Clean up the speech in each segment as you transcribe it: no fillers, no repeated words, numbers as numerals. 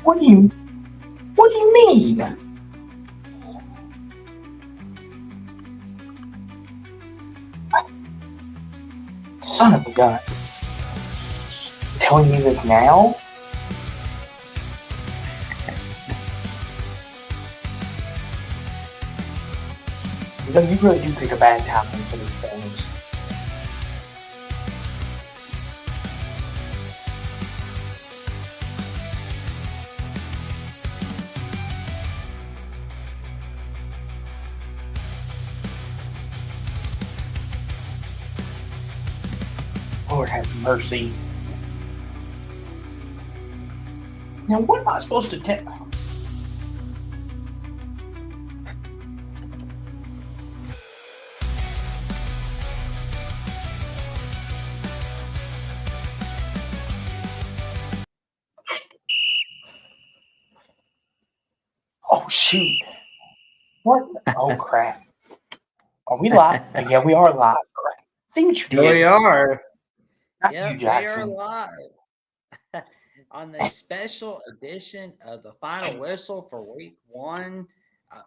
What do you What do you mean? Son of a gun. You're telling me this now? You know, you really do pick a bad time for these things. Lord have mercy. Now, what am I supposed to tell? Oh, shoot. What? Oh, crap. Are we live? Yeah, we are live. Crap. See what you Here we did. are. Not you, Yep, we are Jackson. live on this special edition of the final whistle for week one.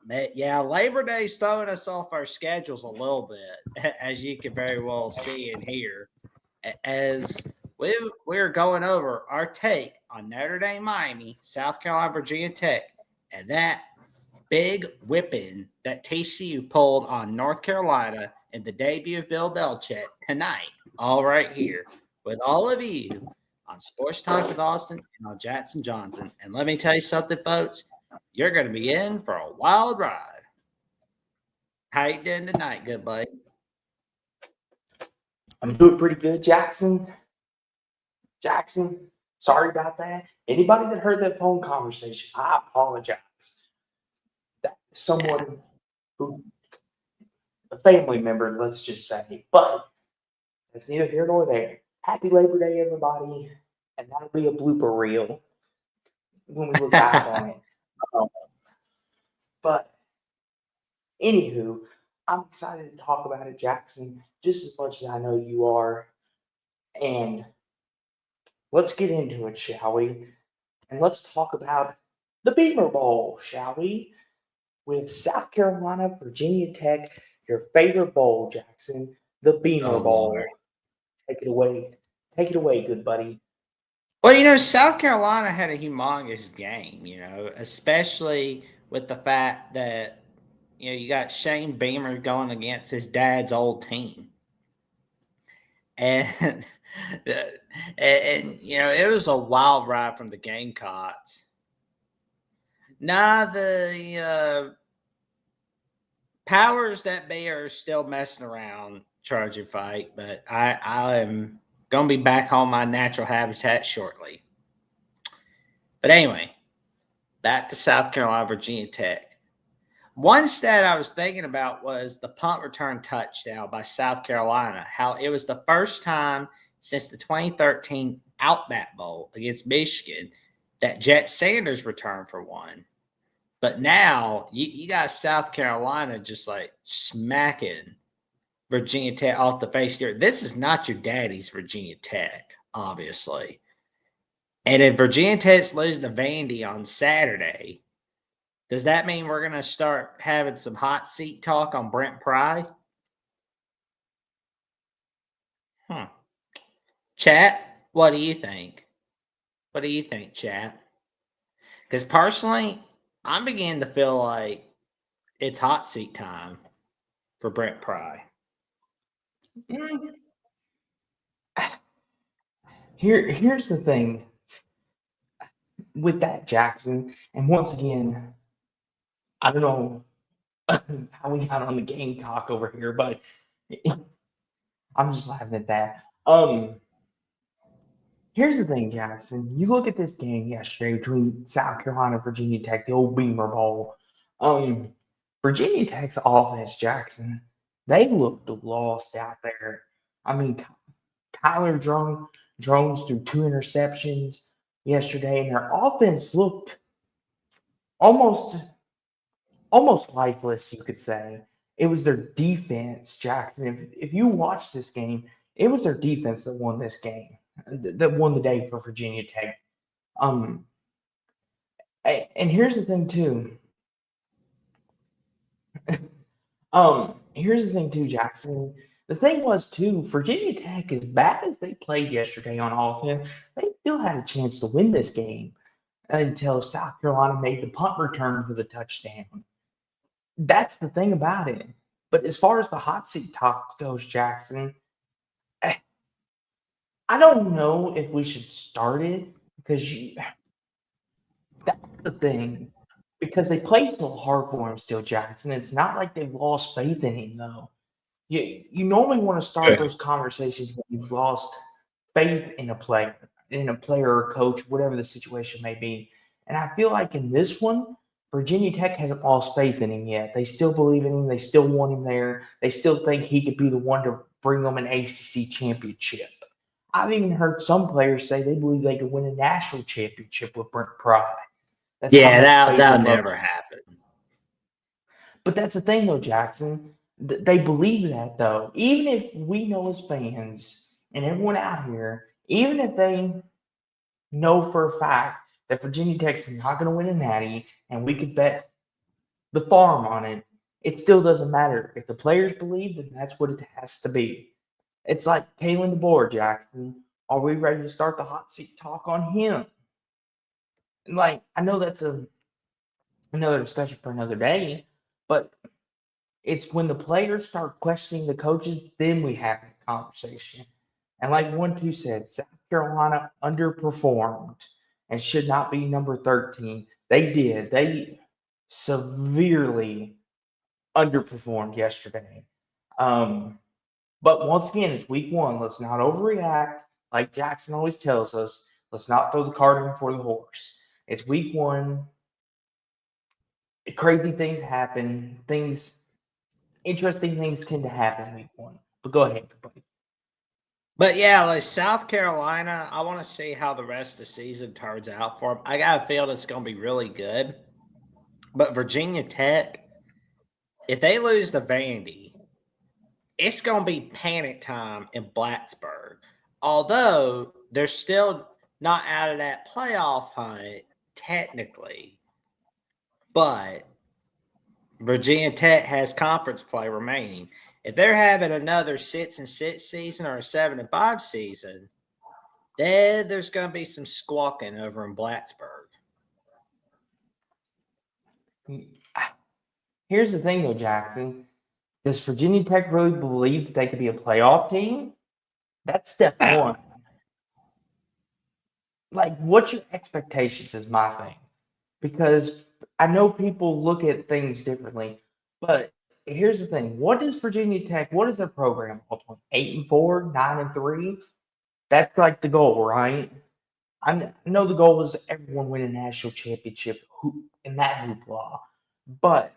Labor Day's throwing us off our schedules a little bit, as you can very well see and hear, as we're going over our take on Notre Dame, Miami, South Carolina, Virginia Tech, and that big whipping that TCU pulled on North Carolina in the debut of Bill Belichick tonight, all right here with all of you on Sports Talk with Austin and on Jackson Johnson. And let me tell you something, folks, you're going to be in for a wild ride. How you doing tonight, good buddy? I'm doing pretty good, Jackson. Jackson, sorry about that. Anybody that heard that phone conversation, I apologize. That is someone who, a family member, let's just say. But that's neither here nor there. Happy Labor Day, everybody. And that'll be a blooper reel when we look back on it. But anywho, I'm excited to talk about it, Jackson, just as much as I know you are. And let's get into it, shall we? And let's talk about the Beamer Bowl, shall we? With South Carolina, Virginia Tech, your favorite bowl, Jackson, the Beamer Bowl. Lord. Take it away. Take it away, good buddy. Well, South Carolina had a humongous game, especially with the fact that, you got Shane Beamer going against his dad's old team. And, it was a wild ride from the Gamecocks. Now the powers that be are still messing around trying to fight, but I am going to be back home my natural habitat shortly. But anyway, back to South Carolina, Virginia Tech. One stat I was thinking about was the punt return touchdown by South Carolina, how it was the first time since the 2013 Outback Bowl against Michigan that Jet Sanders returned for one. But now you got South Carolina just like smacking Virginia Tech off the face here. This is not your daddy's Virginia Tech, obviously. And if Virginia Tech's losing to Vandy on Saturday, does that mean we're going to start having some hot seat talk on Brent Pry? Chat, what do you think? What do you think, chat? Because personally, I'm beginning to feel like it's hot seat time for Brent Pry. Here's the thing with that, Jackson. And once again, I don't know how we got on the Gamecock over here, but I'm just laughing at that. Here's the thing, Jackson. You look at this game yesterday between South Carolina and Virginia Tech, the old Beamer Bowl. Virginia Tech's offense, Jackson, they looked lost out there. I mean, Kyler Drones threw 2 interceptions yesterday, and their offense looked almost lifeless, you could say. It was their defense, Jackson. If you watch this game, it was their defense that won this game, that won the day for Virginia Tech. And here's the thing too. Here's the thing too, Jackson. The thing was too, Virginia Tech, as bad as they played yesterday on offense, they still had a chance to win this game until South Carolina made the punt return for the touchdown. That's the thing about it. But as far as the hot seat talk goes, Jackson, eh, I don't know if we should start it because that's the thing. Because they play so hard for him still, Jackson. It's not like they've lost faith in him, though. You normally want to start those conversations when you've lost faith in a player or coach, whatever the situation may be. And I feel like in this one, Virginia Tech hasn't lost faith in him yet. They still believe in him. They still want him there. They still think he could be the one to bring them an ACC championship. I've even heard some players say they believe they could win a national championship with Brent Pry. That's how much faith that'll and love. never happen. But that's the thing, though, Jackson. They believe that, though. Even if we know as fans and everyone out here, even if they know for a fact that Virginia Tech's not going to win a natty and we could bet the farm on it, it still doesn't matter. If the players believe, then that's what it has to be. It's like Kalen DeBoer, Jackson. Are we ready to start the hot seat talk on him? And I know that's another discussion for another day, but it's when the players start questioning the coaches, then we have that conversation. And like 1-2 said, South Carolina underperformed and should not be number 13. They did. They severely underperformed yesterday. But once again, it's week one. Let's not overreact. Like Jackson always tells us, let's not throw the cart in before the horse. It's week one. Crazy things happen. Interesting things tend to happen week one. But go ahead, buddy. But yeah, like South Carolina, I want to see how the rest of the season turns out for them. I got a feeling it's going to be really good. But Virginia Tech, if they lose to Vandy, it's going to be panic time in Blacksburg. Although they're still not out of that playoff hunt, technically. But Virginia Tech has conference play remaining. If they're having another 6-6 season or a 7-5 season, then there's going to be some squawking over in Blacksburg. Here's the thing, though, Jackson. Does Virginia Tech really believe that they could be a playoff team? That's step one. What's your expectations is my thing. Because I know people look at things differently, but here's the thing. What does Virginia Tech, what is their program ultimately? 8-4, 9-3? That's like the goal, right? I know the goal was everyone win a national championship in that hoopla. But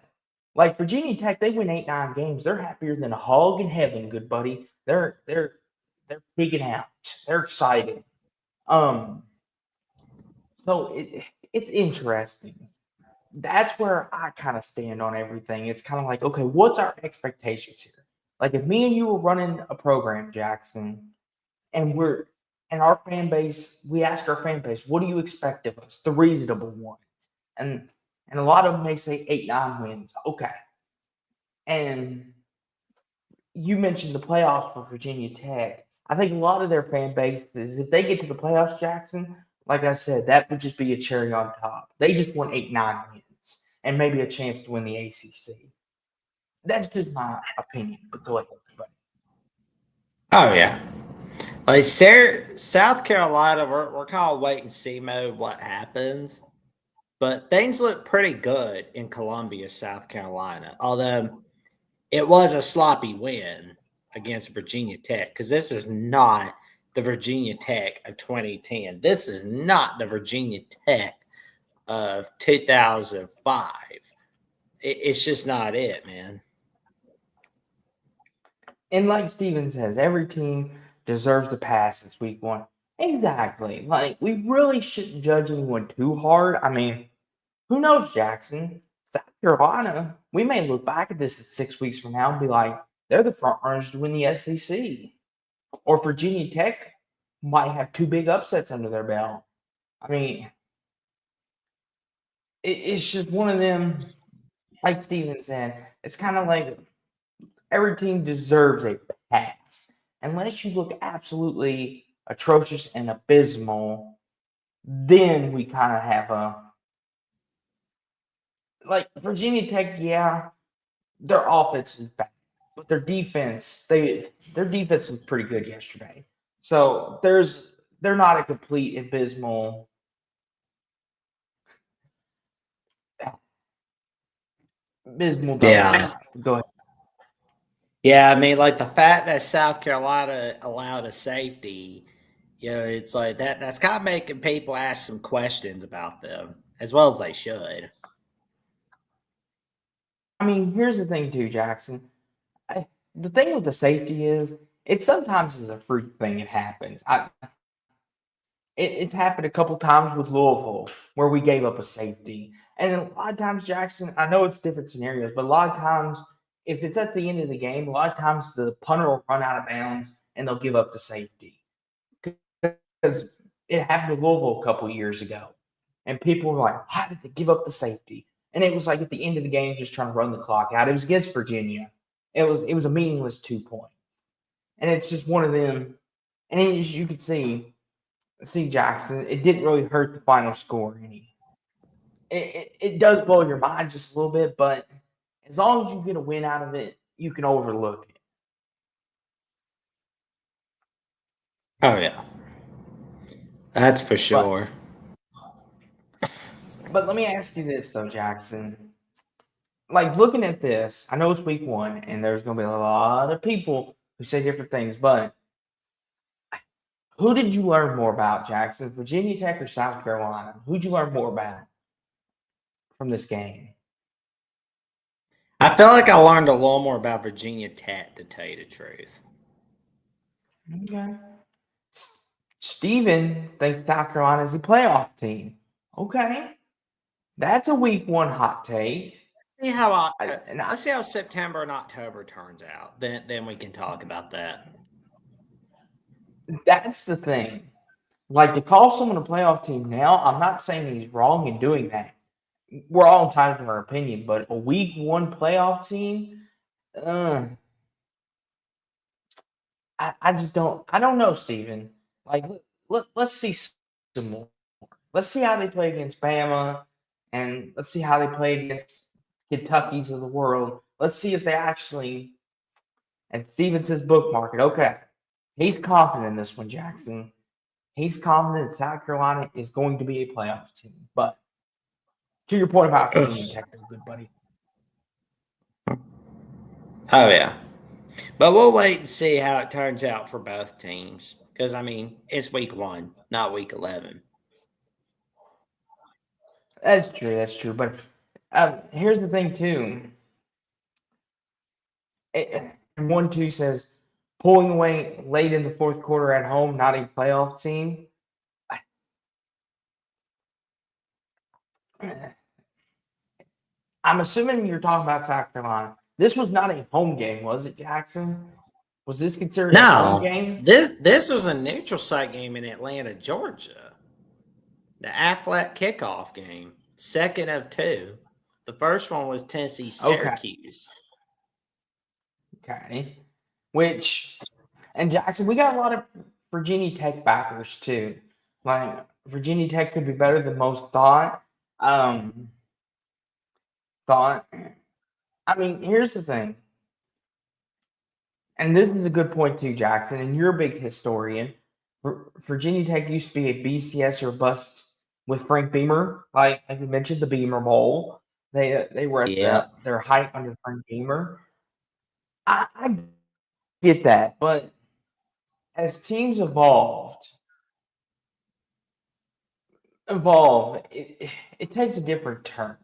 like Virginia Tech, they win 8-9 games. They're happier than a hog in heaven, good buddy. They're pigging out. They're excited. So it's interesting. That's where I kind of stand on everything. It's kind of like, okay, what's our expectations here? Like if me and you were running a program, Jackson, and our fan base, we ask our fan base, what do you expect of us? The reasonable ones. And a lot of them may say 8-9 wins. Okay. And you mentioned the playoffs for Virginia Tech. I think a lot of their fan base is if they get to the playoffs, Jackson, like I said, that would just be a cherry on top. They just want 8-9 wins and maybe a chance to win the ACC. That's just my opinion. But go ahead, everybody. Oh yeah, like South Carolina, we're kind of wait and see mode what happens. But things look pretty good in Columbia, South Carolina. Although it was a sloppy win against Virginia Tech because this is not the Virginia Tech of 2010. This is not the Virginia Tech of 2005. It's just not it, man. And like Steven says, every team deserves to pass this week one. Exactly. Like, we really shouldn't judge anyone too hard. I mean, who knows, Jackson? South Carolina, we may look back at this 6 weeks from now and be like, they're the front runners to win the SEC. Or Virginia Tech might have two big upsets under their belt. I mean, it's just one of them. Like Steven said, it's kind of like every team deserves a pass, unless you look absolutely atrocious and abysmal. Then we kind of have a like Virginia Tech. Yeah, their offense is bad, but their defense was pretty good yesterday. So they're not a complete abysmal Yeah. dog. Go ahead. Yeah, I mean, like the fact that South Carolina allowed a safety, it's like that's kind of making people ask some questions about them, as well as they should. I mean, here's the thing too, Jackson. The thing with the safety is it sometimes is a freak thing. It happens. It's happened a couple times with Louisville where we gave up a safety. And a lot of times, Jackson, I know it's different scenarios, but a lot of times, if it's at the end of the game, a lot of times the punter will run out of bounds and they'll give up the safety. Because it happened to Louisville a couple years ago. And people were like, how did they give up the safety? And it was like at the end of the game, just trying to run the clock out. It was against Virginia. It was a meaningless 2 point. And it's just one of them. And as you could see Jackson, it didn't really hurt the final score any. It does blow your mind just a little bit, but as long as you get a win out of it, you can overlook it. Oh yeah, that's for sure. But let me ask you this though, Jackson. Like looking at this, I know it's week 1, and there's going to be a lot of people who say different things, but who did you learn more about, Jackson? Virginia Tech or South Carolina? Who'd you learn more about from this game? I feel like I learned a little more about Virginia Tech, to tell you the truth. Okay. Steven thinks South Carolina is a playoff team. Okay. That's a week 1 hot take. See how And let's see how September and October turns out. Then we can talk about that. that's the thing. Like to call someone a playoff team now, I'm not saying he's wrong in doing that. We're all entitled to our opinion, but a week 1 playoff team, I just don't. I don't know, Steven. Like let's see some more. Let's see how they play against Bama, and let's see how they play against Kentucky's of the world. Let's see if they actually. And Steven says bookmark it. Okay, he's confident in this one, Jackson. He's confident that South Carolina is going to be a playoff team. But to your point about Virginia Tech, good buddy. Oh yeah, but we'll wait and see how it turns out for both teams. Because I mean, it's week 1, not week 11. That's true. That's true. But here's the thing, too. 1-2 says pulling away late in the fourth quarter at home, not a playoff team. I'm assuming you're talking about South Carolina. This was not a home game, was it, Jackson? Was this considered a home game? This was a neutral site game in Atlanta, Georgia. The Aflac kickoff game, second of 2. The first one was Tennessee Syracuse. Okay. And Jackson, we got a lot of Virginia Tech backers too. Like Virginia Tech could be better than most thought. I mean, here's the thing. And this is a good point too, Jackson, and you're a big historian. Virginia Tech used to be a BCS or bust with Frank Beamer. Like you mentioned, the Beamer Bowl. They were at their height under Frank Beamer. I get that, but as teams evolve, it takes a different turn.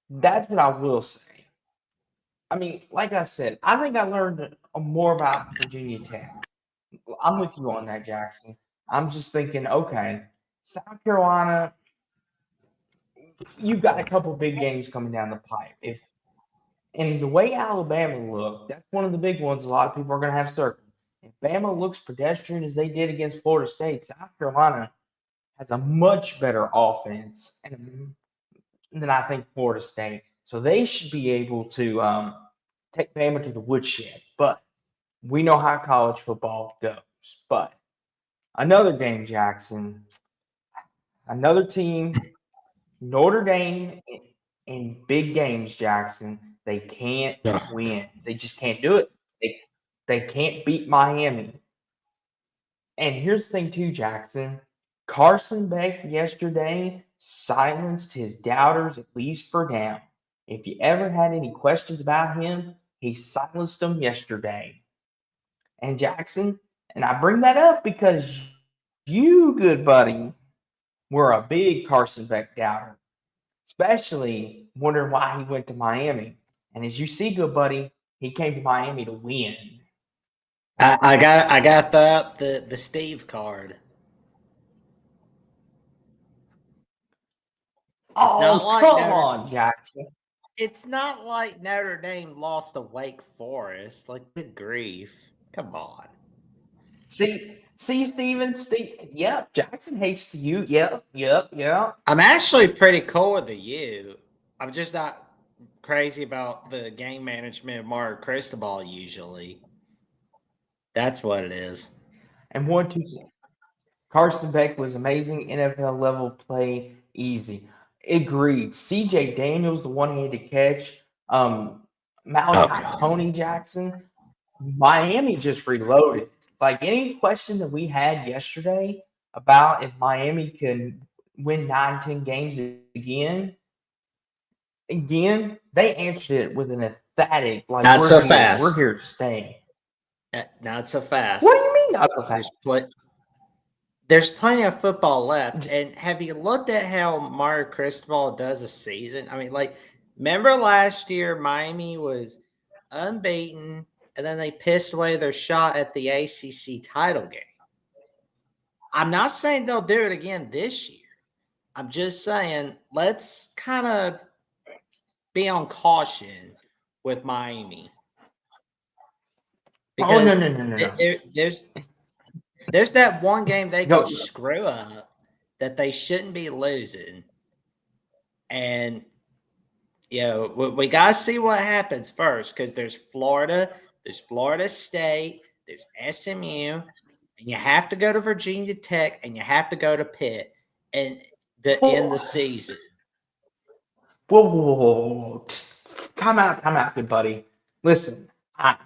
That's what I will say. I mean, like I said, I think I learned more about Virginia Tech. I'm with you on that, Jackson. I'm just thinking, okay, South Carolina, you've got a couple big games coming down the pipe. And the way Alabama looked, that's one of the big ones a lot of people are going to have circled. If Bama looks pedestrian as they did against Florida State, South Carolina has a much better offense and than I think Florida State. So they should be able to take Bama to the woodshed. But we know how college football goes. But another game, Jackson, another team, Notre Dame in big games, Jackson, they can't Ugh. win. They just can't do it. They can't beat Miami. And here's the thing, too, Jackson. Carson Beck yesterday silenced his doubters, at least for now. If you ever had any questions about him, he silenced them yesterday. And Jackson, and I bring that up because you, good buddy, were a big Carson Beck doubter, especially wondering why he went to Miami. And as you see, good buddy, he came to Miami to win. I got to throw out the Steve card. It's not Oh, like come on, Jackson. It's not like Notre Dame lost to Wake Forest. Like, good grief. Come on. See, Steven, yep, Jackson hates you. Yep. I'm actually pretty cool with the U. I'm just not crazy about the game management of Mario Cristobal usually. That's what it is. And 1-2. Carson Beck was amazing. NFL level play, easy. Agreed. CJ Daniels, the one-handed catch. Malachi Tony Jackson. Miami just reloaded. Like any question that we had yesterday about if Miami can win 9-10 games again, they answered it with an emphatic, like, Not so here. fast. We're here to stay. Not so fast. What do you mean not so fast? There's plenty of football left. And have you looked at how Mario Cristobal does a season? I mean, like, remember last year Miami was unbeaten, and then they pissed away their shot at the ACC title game. I'm not saying they'll do it again this year. I'm just saying let's kind of be on caution with Miami. Because no. There's that one game they can screw up that they shouldn't be losing. And, we got to see what happens first, because there's Florida State, there's SMU, and you have to go to Virginia Tech, and you have to go to Pitt and end the season. Whoa. Time out, good buddy. Listen, I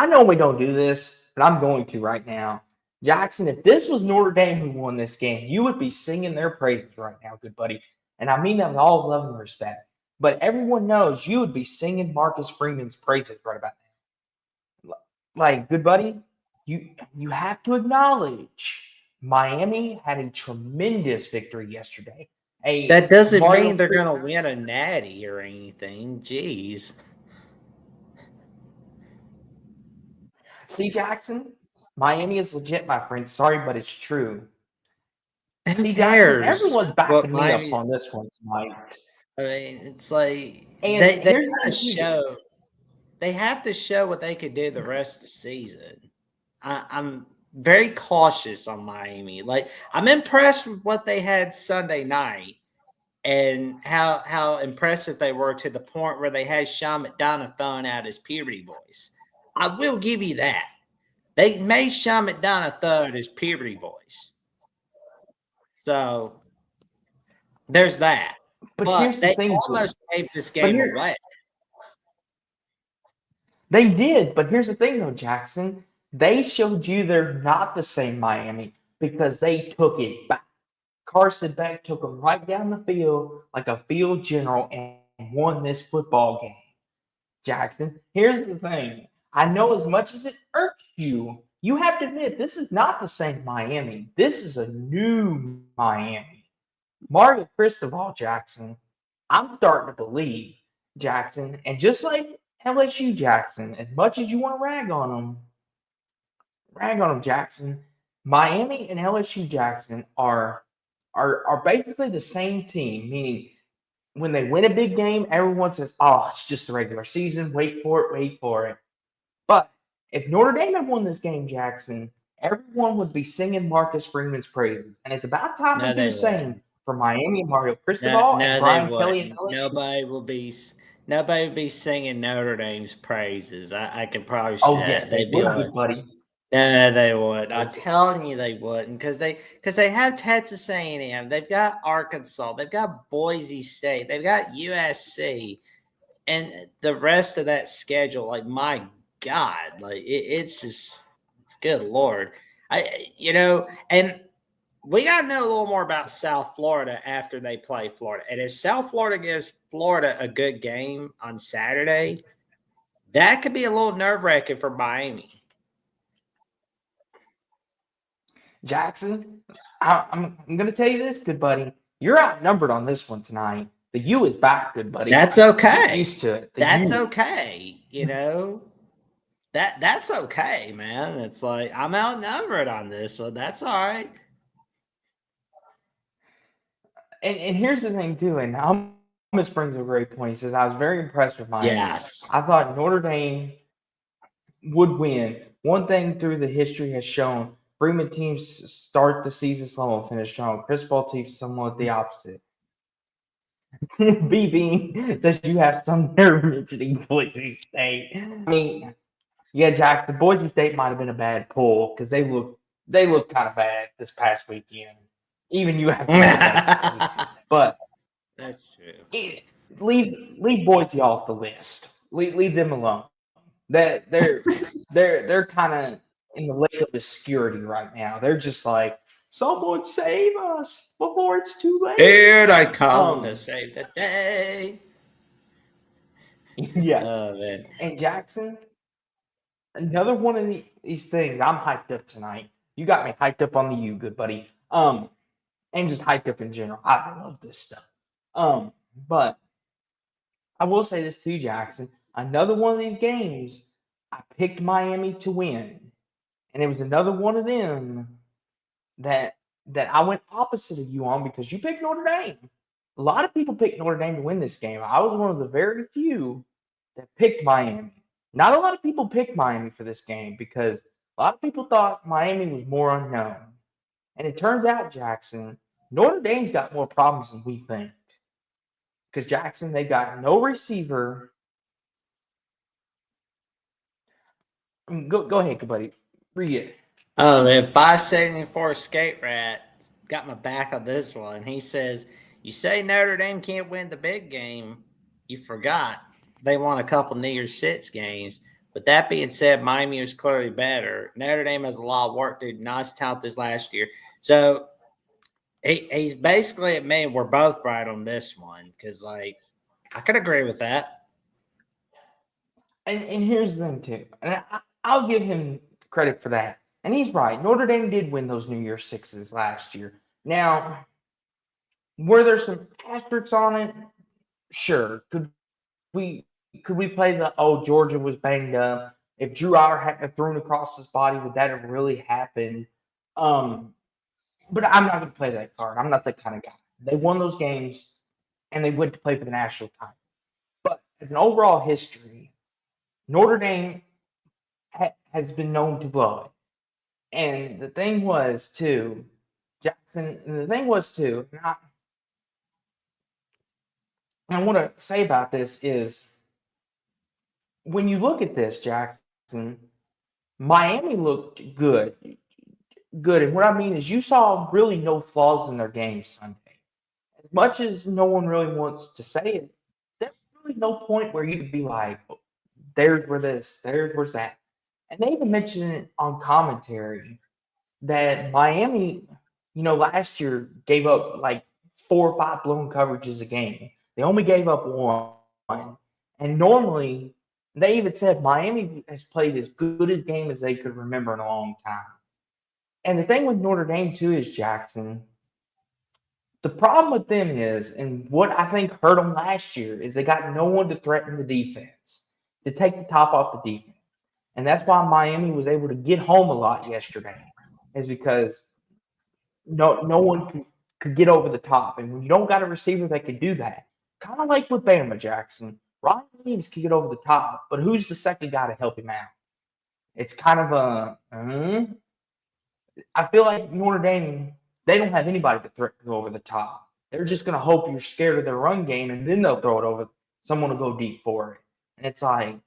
know we don't do this, but I'm going to right now. Jackson, if this was Notre Dame who won this game, you would be singing their praises right now, good buddy. And I mean that with all love and respect. But everyone knows you would be singing Marcus Freeman's praises right about now. Like, good buddy, you have to acknowledge Miami had a tremendous victory yesterday. That doesn't mean they're going to win a natty or anything. Jeez. See, Jackson, Miami is legit, my friend. Sorry, but it's true. Who cares? Jackson, everyone's backing me up on this one tonight. I mean, it's like and they have to show. They have to show what they could do the rest of the season. I'm very cautious on Miami. Like, I'm impressed with what they had Sunday night and how impressive they were, to the point where they had Sean McDonough throwing out his puberty voice. I will give you that. They made Sean McDonough throw out his puberty voice. So there's that. But here's the thing, almost gave this game away. They did, but here's the thing, though, Jackson. They showed you they're not the same Miami because they took it back. Carson Beck took them right down the field like a field general and won this football game. Jackson, here's the thing. I know as much as it irks you, you have to admit this is not the same Miami. This is a new Miami. Mario Cristobal, Jackson, I'm starting to believe, Jackson, and just like LSU, Jackson, as much as you want to rag on them, Jackson, Miami and LSU, Jackson, are basically the same team, meaning when they win a big game, everyone says, oh, it's just the regular season. Wait for it. But if Notre Dame had won this game, Jackson, everyone would be singing Marcus Freeman's praises. And it's about time to do the same for Miami and Mario No, Cristobal and no, they Brian Kelly and wouldn't. LSU. Nobody would be singing Notre Dame's praises. I could probably Oh yes, they they'd be would, like, good buddy. no, they would. I'm Yes. telling you, they wouldn't because they have Texas A&M. They've got Arkansas. They've got Boise State. They've got USC, and the rest of that schedule. Like my God, like it's just good Lord. And we got to know a little more about South Florida after they play Florida. And if South Florida gives Florida a good game on Saturday, that could be a little nerve-wracking for Miami. Jackson, I'm going to tell you this, good buddy. You're outnumbered on this one tonight. The U is back, good buddy. That's okay. Get used to it. That's okay. That's okay, man. It's like I'm outnumbered on this one. That's all right. And here's the thing, too, and Thomas brings a great point. He says, I was very impressed with Miami. Yes. I thought Notre Dame would win. One thing through the history has shown, Freeman teams start the season slow and finish strong. Cristobal teams somewhat the opposite. BB says you have some nerve mentioning Boise State. I mean, yeah, Jackson, Boise State might have been a bad pull because they look kind of bad this past weekend. Even you have to but that's true. Leave Boise off the list. Leave them alone. They're kind of in the lake of obscurity right now. They're just like, someone save us before it's too late. Here I come to save the day. Yes. Oh, man. And Jackson, another one of these things. I'm hyped up tonight. You got me hyped up on the U, good buddy. And just hyped up in general. I love this stuff. But I will say this too, Jackson. Another one of these games, I picked Miami to win. And it was another one of them that I went opposite of you on because you picked Notre Dame. A lot of people picked Notre Dame to win this game. I was one of the very few that picked Miami. Not a lot of people picked Miami for this game because a lot of people thought Miami was more unknown. And it turns out, Jackson, Notre Dame's got more problems than we think. Because, Jackson, they got no receiver. Go ahead, buddy. Read it. Oh, the 574 Skate Rat got my back on this one. He says, you say Notre Dame can't win the big game. You forgot they won a couple New Year's Six games. But that being said, Miami was clearly better. Notre Dame has a lot of work to do. Nice talent this last year. So he's basically admitting we're both right on this one because, like, I could agree with that. And here's the thing, too. And I'll give him credit for that. And he's right. Notre Dame did win those New Year's Sixes last year. Now, were there some asterisks on it? Sure. Could we play Georgia was banged up? If Drew Aller hadn't thrown across his body, would that have really happened? But I'm not going to play that card. I'm not that kind of guy. They won those games, and they went to play for the national title. But as an overall history, Notre Dame has been known to blow it. And the thing was, too, Jackson, and I want to say about this is when you look at this, Jackson, Miami looked good. Good. And what I mean is you saw really no flaws in their game Sunday. As much as no one really wants to say it, there's really no point where you could be like, there's where this, there's where's that. And they even mentioned it on commentary that Miami, last year gave up like 4 or 5 blown coverages a game. They only gave up 1. And normally, they even said Miami has played as good a game as they could remember in a long time. And the thing with Notre Dame, too, is, Jackson, the problem with them is, and what I think hurt them last year, is they got no one to threaten the defense, to take the top off the defense. And that's why Miami was able to get home a lot yesterday, is because no one could get over the top. And when you don't got a receiver that can do that, kind of like with Bama, Jackson, Ryan Williams can get over the top, but who's the second guy to help him out? It's kind of I feel like Notre Dame, they don't have anybody to threaten to go over the top. They're just going to hope you're scared of their run game, and then they'll throw it over. Someone will go deep for it. And it's like,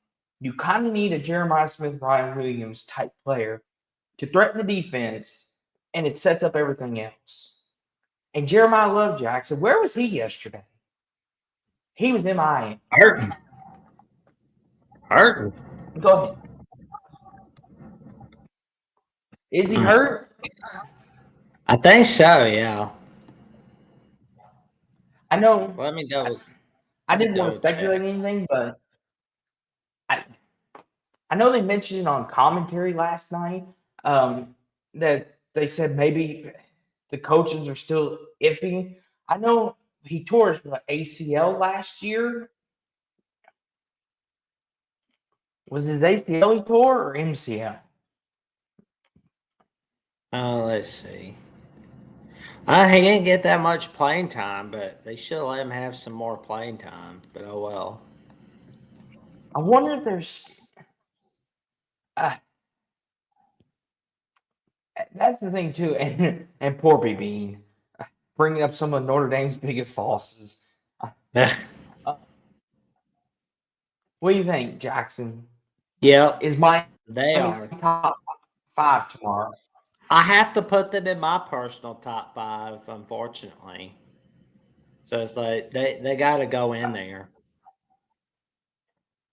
you kind of need a Jeremiah Smith, Ryan Williams type player to threaten the defense, and it sets up everything else. And Jeremiah Love Jackson, where was he yesterday? He was MIA. Hurting. Go ahead. Is he hurt? I think so, yeah. I know. Let me double. I didn't want to double speculate check. anything, but I know they mentioned it on commentary last night that they said maybe the coaches are still iffy. I know he tore his ACL last year. Was his ACL he tore or MCL? Oh, let's see. He didn't get that much playing time, but they should let him have some more playing time. But oh well. I wonder if there's. That's the thing too, and poor B Bean bringing up some of Notre Dame's biggest losses. What do you think, Jackson? Yep, Is my they are. top 5 tomorrow? I have to put them in my personal top 5, unfortunately. So it's like they got to go in there.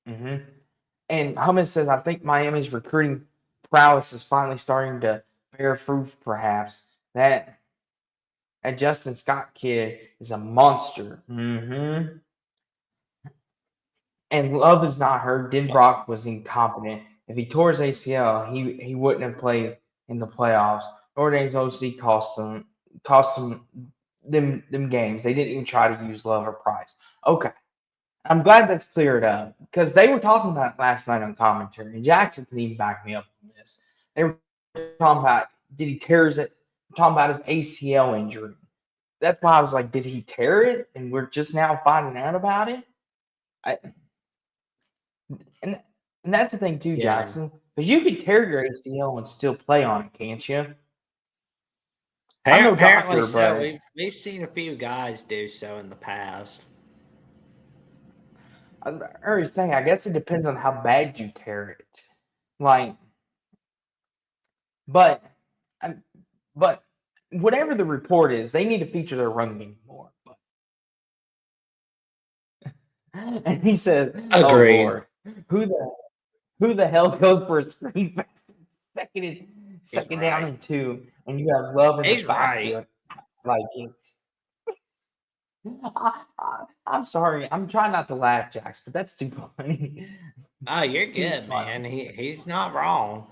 Mm-hmm. And Hummus says, I think Miami's recruiting prowess is finally starting to bear fruit, perhaps. That Justin Scott kid is a monster. Mm-hmm. And Love is not hurt. Denbrock was incompetent. If he tore his ACL, he wouldn't have played in the playoffs. Notre Dame's OC cost them them games. They didn't even try to use Love or Price. Okay. I'm glad that's cleared up because they were talking about it last night on commentary, and Jackson can even back me up on this. They were talking about did he tear his talking about his ACL injury. That's why I was like, did he tear it? And we're just now finding out about it. And that's the thing too, Yeah. Jackson, because you could tear your ACL and still play on it, can't you? I'm no Apparently doctor, so. but We've seen a few guys do so in the past. I guess it depends on how bad you tear it. Like, but whatever the report is, they need to feature their run game more. And he says, "Oh Agreed. Lord, who the hell goes for a screen pass second down and 2, and you have Love in the backfield like it." I'm sorry. I'm trying not to laugh, Jax, but that's too funny. Oh, you're good, man. He's not wrong.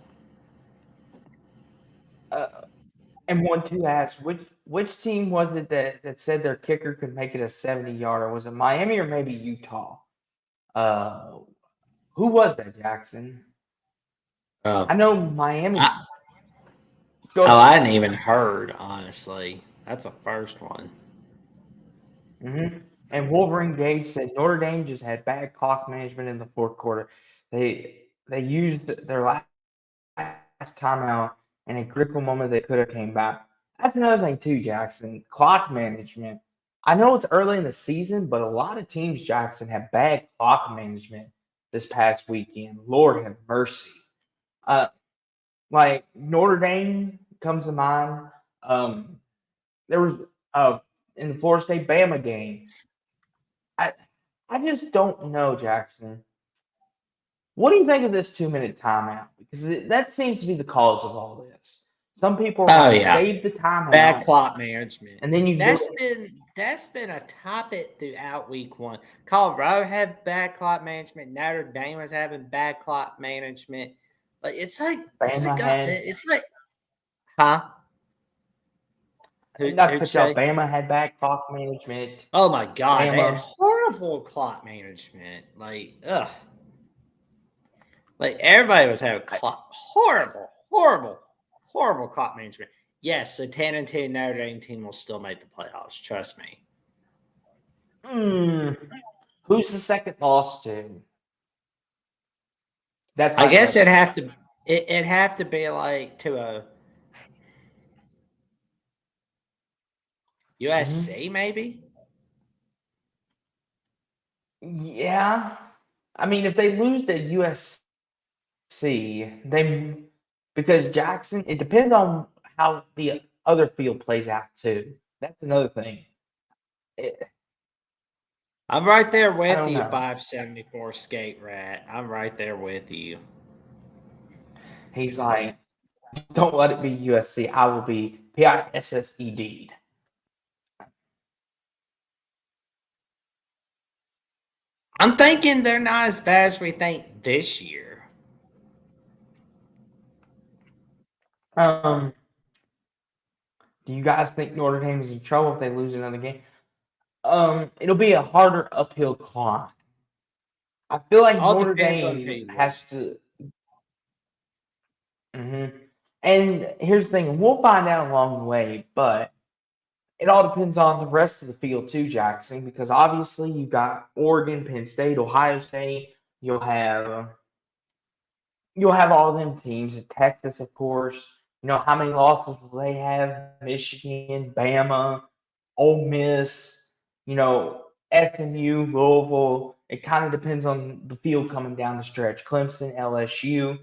And 1-2 asked, which team was it that said their kicker could make it a 70-yarder? Was it Miami or maybe Utah? Who was that, Jackson? I know Miami. I hadn't even heard, honestly. That's a first one. Mm-hmm. And Wolverine Gage said Notre Dame just had bad clock management in the fourth quarter. They used their last timeout in a critical moment they could have came back. That's another thing too, Jackson. Clock management. I know it's early in the season, but a lot of teams, Jackson, have bad clock management this past weekend. Lord have mercy. Like Notre Dame comes to mind. There was in the Florida State Bama game. I just don't know, Jackson. What do you think of this 2-minute timeout? Because that seems to be the cause of all this. Some people are like, save the timeout. Bad clock management. And then that's been a topic throughout week 1. Colorado had bad clock management. Notre Dame was having bad clock management. Like huh? Bama had bad clock management. Oh my God, they had horrible clock management. Like, ugh. Like everybody was having horrible clock management. Yes, the 10-2 Notre Dame team will still make the playoffs. Trust me. Who's the second loss to? I guess it'd have to be like to a. USC maybe. Yeah. I mean, if they lose to USC, because Jackson, it depends on how the other field plays out too. That's another thing. I'm right there I with don't you, know. 574 skate rat. I'm right there with you. He's like, don't let it be USC. I will be PISSED. I'm thinking they're not as bad as we think this year. Do you guys think Notre Dame is in trouble if they lose another game? It'll be a harder uphill climb. I feel like All Notre depends on who Dame you lose. has to. And here's the thing: we'll find out along the way, but it all depends on the rest of the field too, Jackson. Because obviously you got Oregon, Penn State, Ohio State. You'll have all of them teams. Texas, of course. You know how many losses will they have? Michigan, Bama, Ole Miss. SMU, Louisville. It kind of depends on the field coming down the stretch. Clemson, LSU.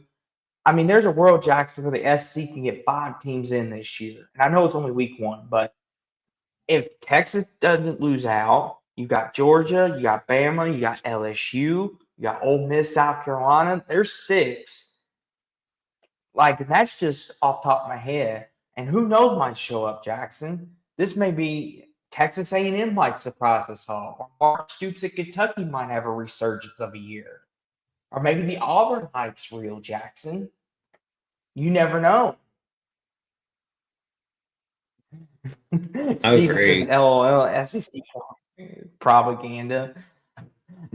I mean, there's a world, Jackson, where the SC can get 5 teams in this year. And I know it's only week 1, but if Texas doesn't lose out, you got Georgia, you got Bama, you got LSU, you got Ole Miss, South Carolina. There's 6. Like, that's just off top of my head. And who knows might show up, Jackson. This may be Texas A&M might surprise us all. Or Mark Stoops at Kentucky might have a resurgence of a year. Or maybe the Auburn hype's real, Jackson. You never know. Steven says, Agree. LOL, SEC propaganda.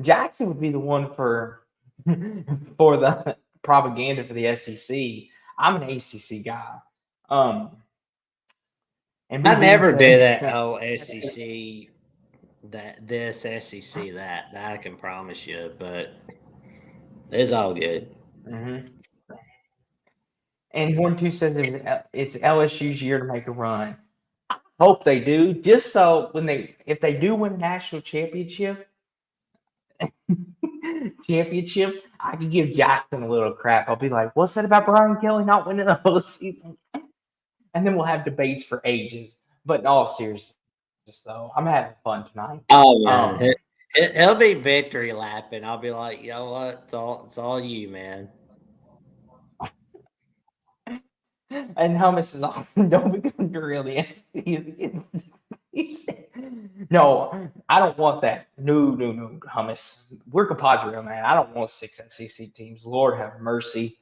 Jackson would be the one for the propaganda for the SEC. I'm an ACC guy. And I Big Bean never do said, that. Oh, SEC, this SEC, that I can promise you. But it's all good. and 1-2 says it's LSU's year to make a run. I hope they do, just so if they do win a national championship, I can give Jackson a little crap. I'll be like, what's that about Brian Kelly not winning the whole season? And then we'll have debates for ages. But in all seriousness, though, I'm having fun tonight. Oh man, he'll be victory lapping. I'll be like, you know what? It's all you, man. And Hummus is awesome. Don't become really No, I don't want that. No, Hummus. We're compadre, man. I don't want 6 SEC teams. Lord have mercy.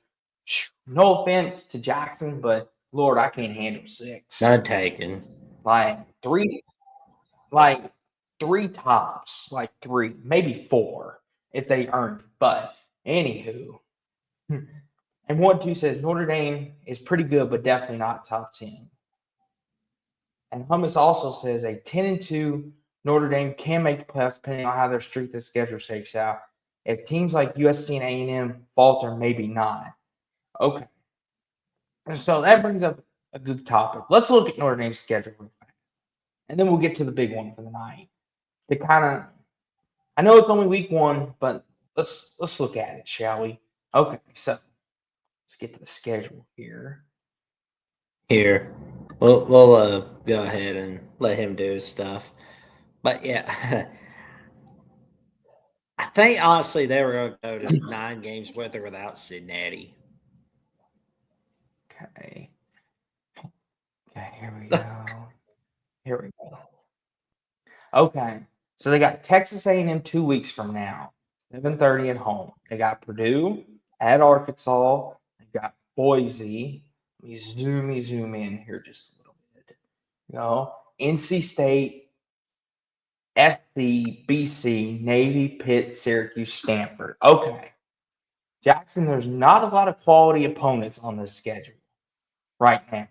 No offense to Jackson, but Lord, I can't handle 6. None taken. Like 3 tops, like 3, maybe 4 if they earned it. But anywho. And 1-2 says Notre Dame is pretty good, but definitely not top 10. And Hummus also says a 10-2 Notre Dame can make the playoffs depending on how their strength of schedule shakes out. If teams like USC and A&M falter, maybe not. Okay. And so that brings up a good topic. Let's look at Notre Dame's schedule real fast. And then we'll get to the big one for the night. I know it's only week 1, but let's look at it, shall we? Okay, so let's get to the schedule here. Here, we'll go ahead and let him do his stuff. But yeah, I think honestly they were going to go to 9 games with or without Cincinnati. Okay, here we go. Okay, so they got Texas A&M 2 weeks from now, 7:30 at home. They got Purdue at Arkansas. They got Boise. Let me zoom in here just a little bit. NC State, SC, BC, Navy, Pitt, Syracuse, Stanford. Okay, Jackson, there's not a lot of quality opponents on this schedule right now.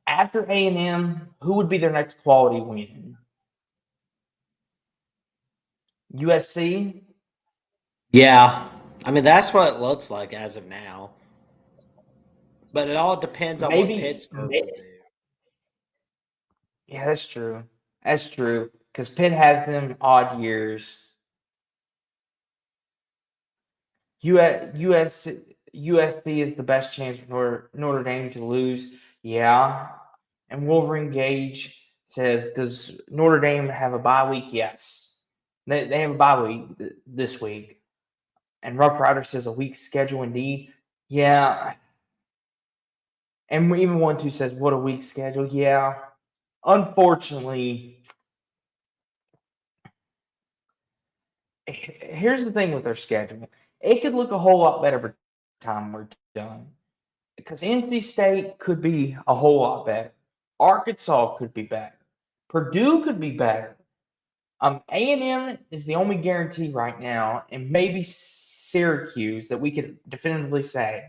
After A&M, who would be their next quality win? USC? Yeah, I mean that's what it looks like as of now. But it all depends on what Maybe Pittsburgh will do. Yeah, that's true. That's true. Because Pitt has them odd years. USC is the best chance for Notre Dame to lose. Yeah. And Wolverine Gage says, does Notre Dame have a bye week? Yes. They have a bye week this week. And Rough Rider says a weak schedule indeed. Yeah. And even 1-2 says, what a weak schedule. Yeah. Unfortunately, here's the thing with their schedule. It could look a whole lot better by the time we're done. Because NC State could be a whole lot better. Arkansas could be better. Purdue could be better. A&M is the only guarantee right now, and maybe Syracuse that we could definitively say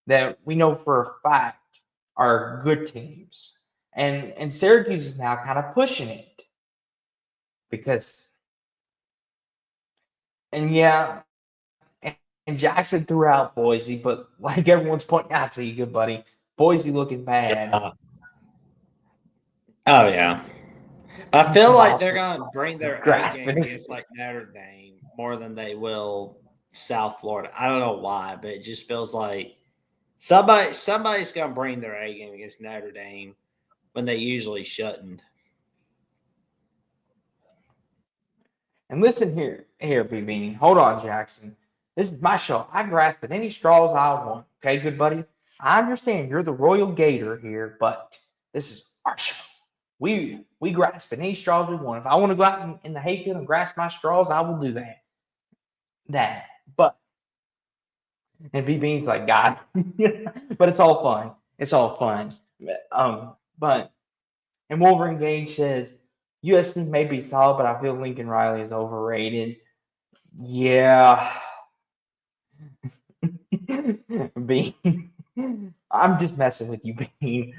that we know for a fact are good teams. And Syracuse is now kind of pushing it. Because, and yeah, and Jackson threw out Boise, but like everyone's pointing out to you, good buddy, Boise looking bad. Oh yeah. I feel like they're Boston's gonna bring their A grasping. game against like Notre Dame more than they will South Florida. I don't know why, but it just feels like somebody's gonna bring their A game against Notre Dame when they usually shouldn't. And listen here, BB. Hold on, Jackson. This is my show. I grasp at any straws I want. Okay, good buddy. I understand you're the royal gator here, but this is our show. We grasp at any straws we want. If I want to go out in the hayfield and grasp my straws, I will do that. But and BB's like, God, but it's all fun. It's all fun. But and Wolverine Gage says USC may be solid, but I feel Lincoln Riley is overrated. Yeah. Bean. I'm just messing with you, Bean.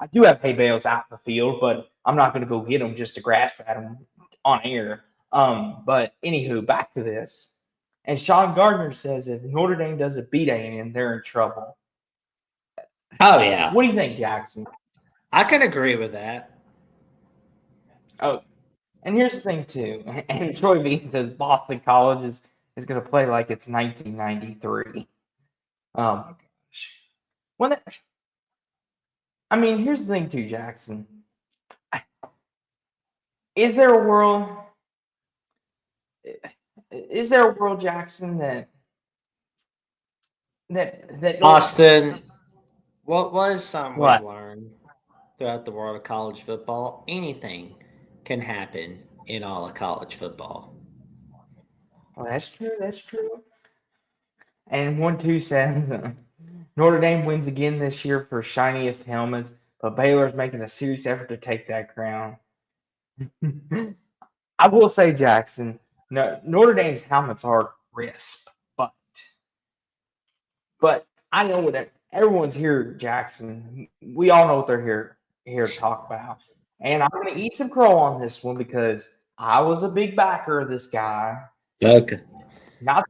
I do have hay bales out in the field, but I'm not going to go get them just to grasp at them on air. But anywho, back to this. And Sean Gardner says if Notre Dame doesn't beat A&M, they're in trouble. Oh yeah. What do you think, Jackson? I can agree with that. Oh, and here's the thing too. And Troy V says Boston College is going to play like it's 1993. Oh my gosh. I mean, here's the thing too, Jackson. Is there a world? Is there a world, Jackson, that Austin, what is something What? we've learned throughout the world of college football? Anything can happen in all of college football. Well, that's true. That's true. And 1-2 says Notre Dame wins again this year for shiniest helmets, but Baylor's making a serious effort to take that crown. I will say, Jackson, Notre Dame's helmets are crisp, but I know what everyone's here, Jackson. We all know what they're here to talk about. And I'm going to eat some crow on this one because I was a big backer of this guy. Okay. Not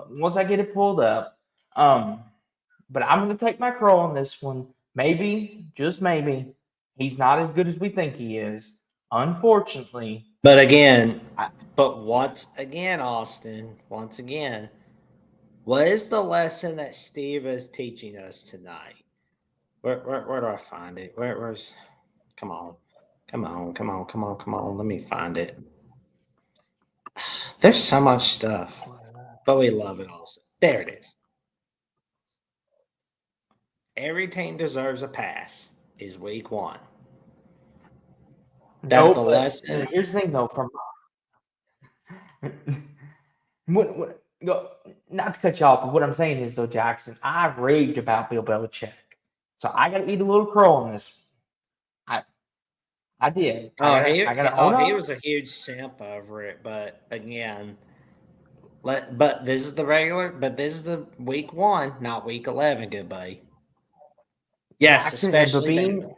once I get it pulled up. But I'm going to take my crow on this one. Maybe, just maybe, he's not as good as we think he is. Unfortunately. But once again, Austin, once again, what is the lesson that Steve is teaching us tonight? Where do I find it? Where's come on. Let me find it. There's so much stuff. But we love it also. There it is. Every team deserves a pass is week 1. That's the lesson. Here's the thing, though. Not to cut you off, but what I'm saying is, though, Jackson, I raved about Bill Belichick. So I got to eat a little crow on this. I did. He was a huge simp over it. But again, but this is the week 1, not week 11, good buddy. Yes, Jackson especially and Babine.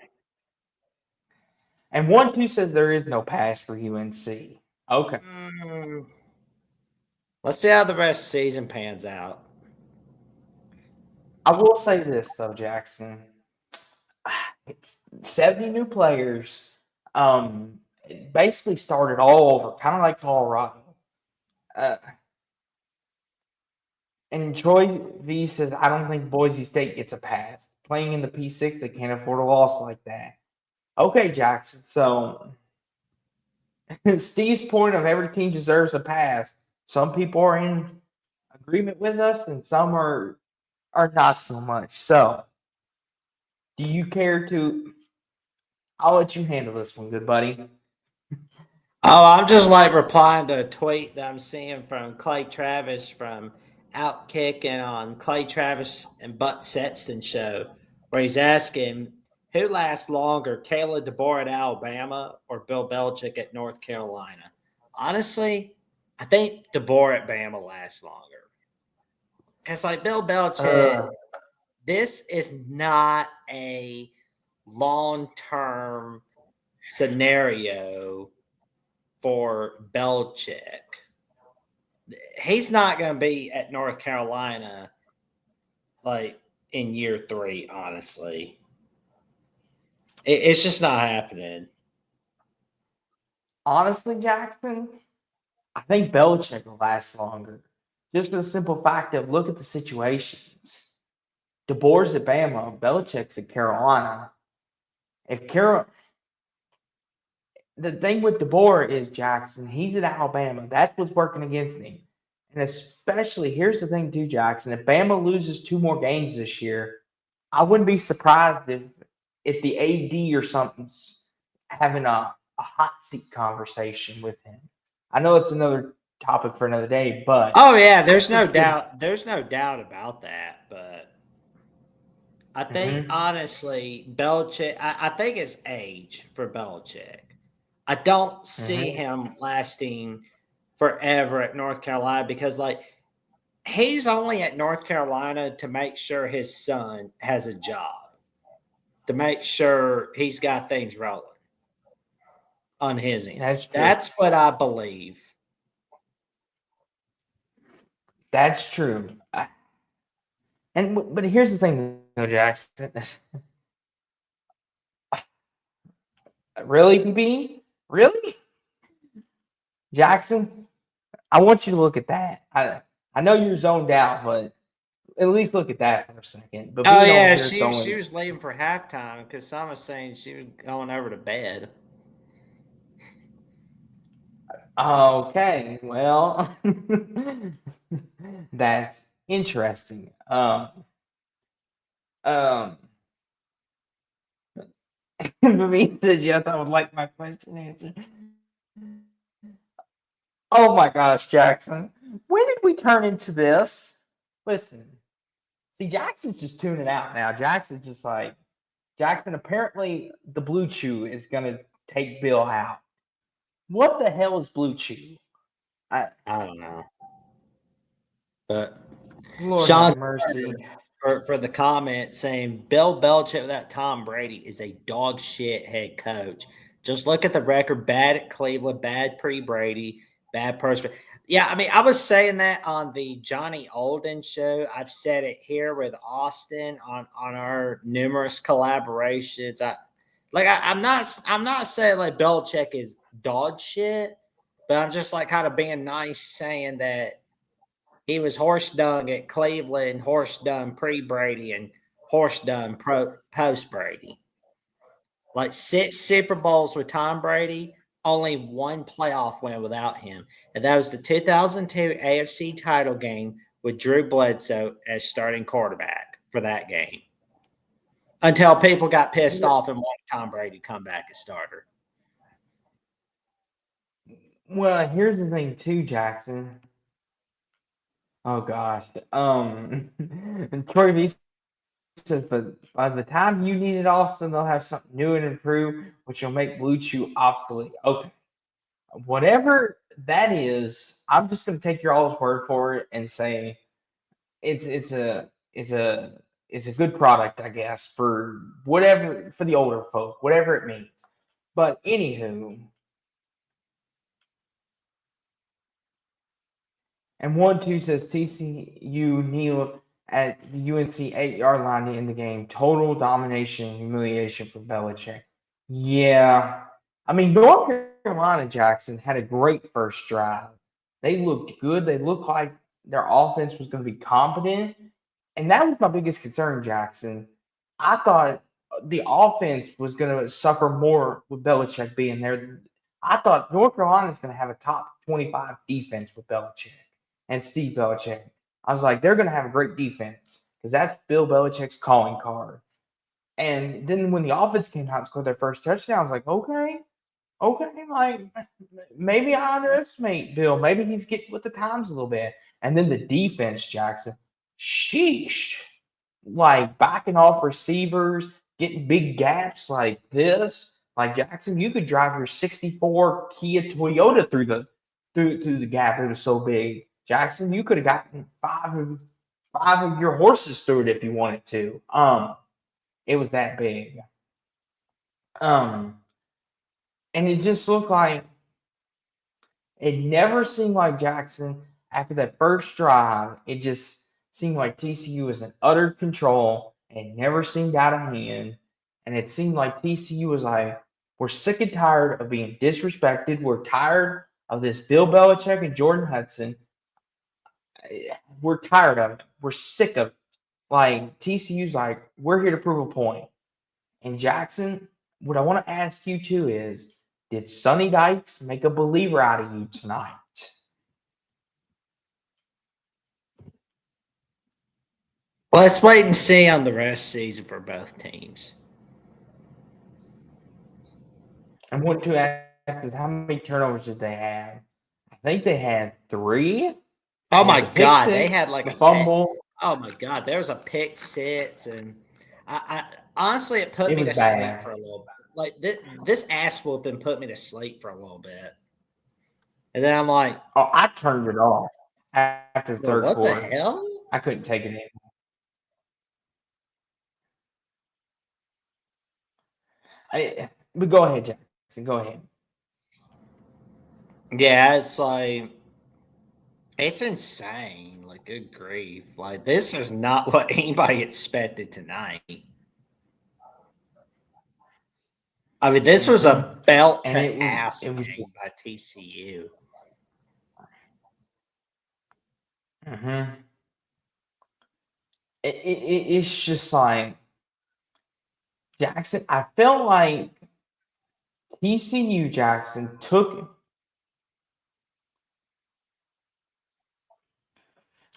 And 1-2 says there is no pass for UNC. Okay. Let's see how the rest of the season pans out. I will say this, though, Jackson. 70 new players. It basically started all over, kind of like Colorado. And Troy V says, I don't think Boise State gets a pass. Playing in the P6, they can't afford a loss like that. Okay, Jackson. So Steve's point of every team deserves a pass. Some people are in agreement with us, and some are not so much. So, do you care to? I'll let you handle this one, good buddy. Oh, I'm just like replying to a tweet that I'm seeing from Clay Travis from Outkicking on Clay Travis and Butt Sexton show, where he's asking who lasts longer, Kayla DeBoer at Alabama or Bill Belichick at North Carolina. Honestly, I think DeBoer at Bama lasts longer. Because like Bill Belichick, this is not a long-term scenario for Belichick. He's not going to be at North Carolina like in year 3, honestly. It's just not happening. Honestly, Jackson, I think Belichick will last longer. Just for the simple fact of look at the situations. DeBoer's at Bama, Belichick's at Carolina. The thing with DeBoer is Jackson, he's at Alabama. That's what's working against him. And especially, here's the thing too, Jackson. If Bama loses 2 more games this year, I wouldn't be surprised if the AD or something's having a hot seat conversation with him. I know it's another topic for another day, but Oh yeah, there's no doubt. There's no doubt about that. But I think honestly, Belichick. I think it's age for Belichick. I don't see him lasting forever at North Carolina because like he's only at North Carolina to make sure his son has a job, to make sure he's got things rolling on his end. That's what I believe. That's true. But here's the thing, though, Jackson. Really, PB? Really? Jackson, I want you to look at that. I know you're zoned out, but at least look at that for a second. But oh yeah, she was leaving for halftime because some was saying she was going over to bed. Okay, well, that's interesting. Me said yes, I would like my question answered. Oh my gosh, Jackson. When did we turn into this? Listen, see, Jackson's just tuning out now. Jackson's just like, Jackson, apparently the Blue Chew is going to take Bill out. What the hell is Blue Chew? I don't know. But Lord Sean, have mercy. For the comment saying Bill Belichick without Tom Brady is a dog shit head coach. Just look at the record: bad at Cleveland, bad pre-Brady, bad person. Yeah, I mean, I was saying that on the Johnny Olden show. I've said it here with Austin on our numerous collaborations. I'm not saying like Belichick is dog shit, but I'm just like kind of being nice, saying that he was horse dung at Cleveland, horse dung pre-Brady, and horse dung post-Brady. Like 6 Super Bowls with Tom Brady, only 1 playoff win without him. And that was the 2002 AFC title game with Drew Bledsoe as starting quarterback for that game. Until people got pissed off and wanted Tom Brady to come back as starter. Well, here's the thing too, Jackson. Oh gosh. And Troy V says, but by the time you need it, Austin, they'll have something new and improved, which will make Blue Chew obsolete. Okay. Whatever that is, I'm just gonna take your all's word for it and say it's a good product, I guess, for whatever, for the older folk, whatever it means. But anywho, and 1-2 says TCU Neil at the UNC 8-yard line to end the game. Total domination, humiliation for Belichick. Yeah. I mean, North Carolina, Jackson, had a great first drive. They looked good. They looked like their offense was going to be competent. And that was my biggest concern, Jackson. I thought the offense was going to suffer more with Belichick being there. I thought North Carolina is going to have a top 25 defense with Belichick and Steve Belichick. I was like, they're going to have a great defense because that's Bill Belichick's calling card. And then when the offense came out and scored their first touchdown, I was like, okay, like maybe I underestimate Bill. Maybe he's getting with the times a little bit. And then the defense, Jackson, sheesh, like backing off receivers, getting big gaps like this. Like Jackson, you could drive your '64 Kia Toyota through the gap. It was so big. Jackson, you could have gotten five of your horses through it if you wanted to. It was that big. And it just looked like it never seemed like Jackson after that first drive. It just seemed like TCU was in utter control and never seemed out of hand. And it seemed like TCU was like, we're sick and tired of being disrespected. We're tired of this Bill Belichick and Jordan Hudson. We're tired of it. We're sick of it. Like TCU's like, we're here to prove a point. And Jackson, what I want to ask you too is, did Sonny Dykes make a believer out of you tonight? Well, let's wait and see on the rest of the season for both teams. I want to ask is how many turnovers did they have? I think they had 3. Oh my God, six, they had like a fumble. Oh my God, there was a pick 6, and I honestly it put It me was to bad. sleep for a little bit. Like this ass whooping put me to sleep for a little bit, and then I'm like, Oh, I turned it off after the well, third what the quarter. hell? I couldn't take it anymore. But go ahead, Jackson. Go ahead. Yeah, it's like it's insane. Like, good grief! Like, this is not what anybody expected tonight. I mean, this was a belt And to ass it was game by TCU. It's just like Jackson. I felt like TCU Jackson took.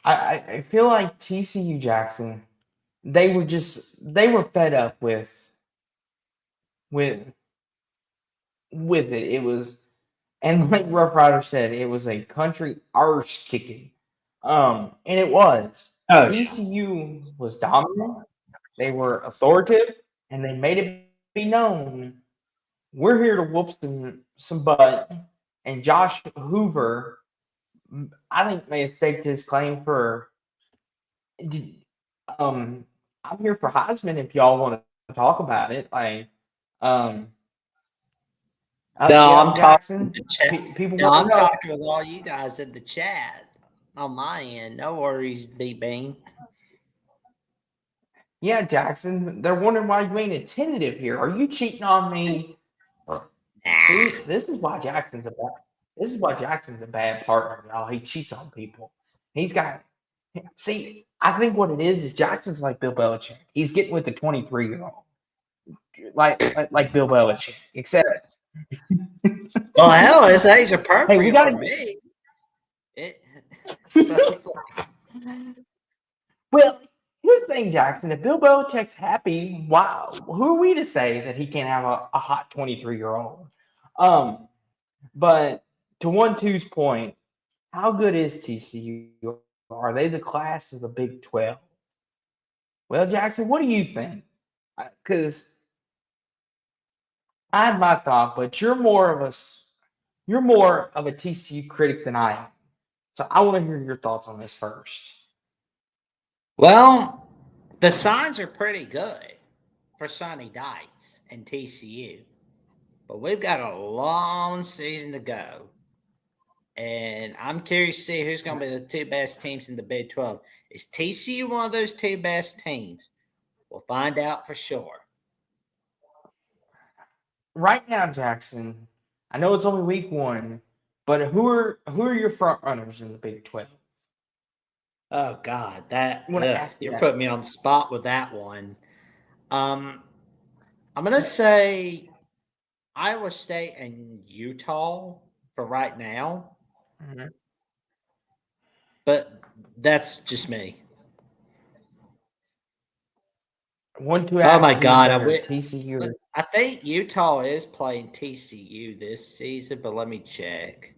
I feel like TCU Jackson. They were fed up with it. It was, and like Rough Rider said, it was a country arse kicking. And it was. Oh, TCU was dominant. They were authoritative, and they made it be known we're here to whoop some butt. And Josh Hoover, I think, may have staked his claim for. I'm here for Heisman if y'all want to talk about it. Like, no, yeah, I'm Jackson. talking to the chat. People No, want I'm to know. talking with all you guys in the chat on my end. No worries, D-Bean. Yeah, Jackson. They're wondering why you ain't attentive here. Are you cheating on me? See, this is why Jackson's a bad partner, y'all. He cheats on people. He's got. See, I think what it is Jackson's like Bill Belichick. He's getting with the 23-year-old, like Bill Belichick, except. Well, hell, it's age appropriate Hey, we gotta for me. So Well, here's the thing, Jackson. If Bill Belichick's happy, wow, who are we to say that he can't have a hot 23-year-old? But to 1-2's point, how good is TCU? Are they the class of the Big 12? Well, Jackson, what do you think? Because I had my thought, but you're more of a TCU critic than I am. So I want to hear your thoughts on this first. well, the signs are pretty good for Sonny Dykes and TCU, but we've got a long season to go. And I'm curious to see who's going to be the two best teams in the Big 12. Is TCU one of those two best teams? We'll find out for sure. Right now, Jackson, I know it's only week 1, but who are your front runners in the Big 12? Oh God, You you're that. putting me on the spot with that one. I'm gonna say Iowa State and Utah for right now, Mhm. but that's just me. 1, 2 Oh my asks who's God, better, TCU or I think Utah is playing TCU this season, but let me check.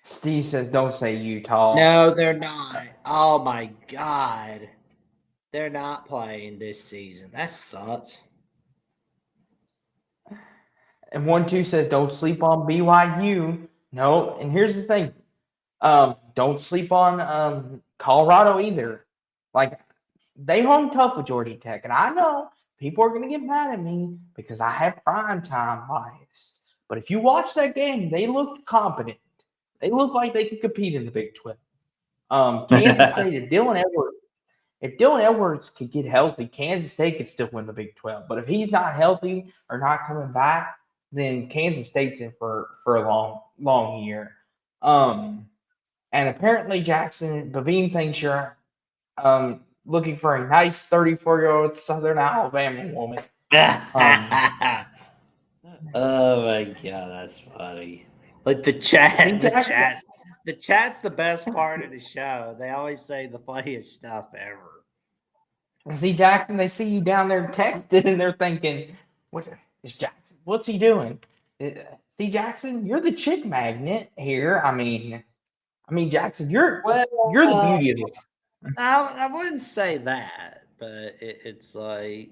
Steve says don't say Utah. No, they're not. Oh my God, they're not playing this season. That sucks. And 1, 2 says don't sleep on BYU. No, and here's the thing. Don't sleep on Colorado either. Like they hung tough with Georgia Tech, and I know people are going to get mad at me because I have prime time bias. But if you watch that game, they looked competent. They looked like they could compete in the Big 12. Kansas State, if Dylan Edwards could get healthy, Kansas State could still win the Big 12. But if he's not healthy or not coming back, then Kansas State's in for a long year. And apparently Jackson Babine thinks you're looking for a nice 34-year-old Southern Alabama woman. Oh my God, that's funny. Like the chat's the best part of the show. They always say the funniest stuff ever. See, Jackson, they see you down there texting and they're thinking, what is Jackson? What's he doing? See, Jackson, you're the chick magnet here. I mean, Jackson, you're the beauty of this. I wouldn't say that, but it's like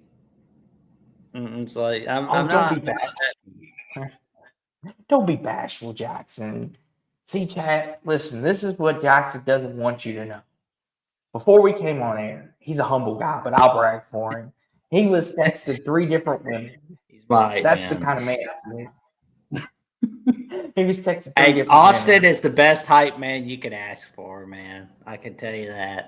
I'm don't not. Be bashful. Don't be bashful, Jackson. See, chat, listen, this is what Jackson doesn't want you to know. Before we came on air, he's a humble guy, but I'll brag for him. He was texted 3 different women. He's right. That's man. the kind of man he is. He was texting 3 Hey, different Austin women. is the best hype man you could ask for, man. I can tell you that.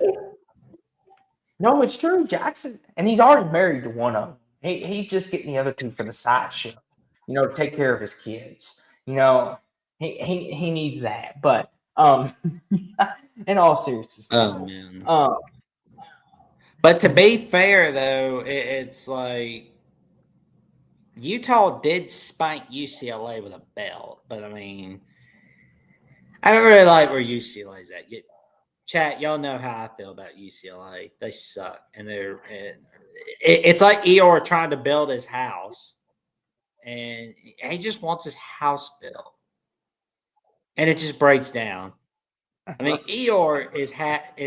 No, it's true, Jackson. And he's already married to one of them. He's just getting the other 2 for the side show. To take care of his kids. He needs that. But in all seriousness. Oh man. Um, But to be fair, though, it's like Utah did spank UCLA with a belt, but I mean, I don't really like where UCLA's at. Chat, y'all know how I feel about UCLA. They suck, and it's like Eeyore trying to build his house, and he just wants his house built, and it just breaks down. I mean, Eeyore is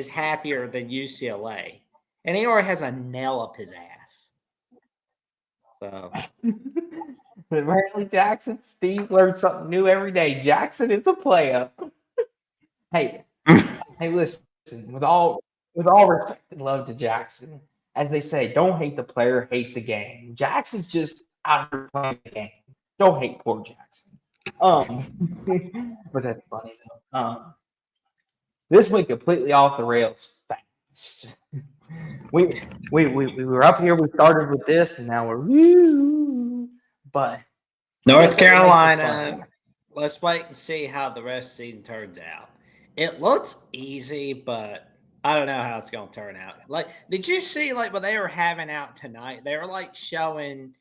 happier than UCLA, and Eeyore has a nail up his ass. So, apparently, Jackson, Steve learns something new every day. Jackson is a player. Hey, listen. With all respect and love to Jackson, as they say, don't hate the player, hate the game. Jackson's just out here playing the game. Don't hate poor Jackson. But that's funny though. This went completely off the rails fast. We were up here. We started with this, and now we're but North Carolina. Let's wait and see how the rest of the season turns out. It looks easy, but I don't know how it's going to turn out. Like, did you see like what they were having out tonight? They were like showing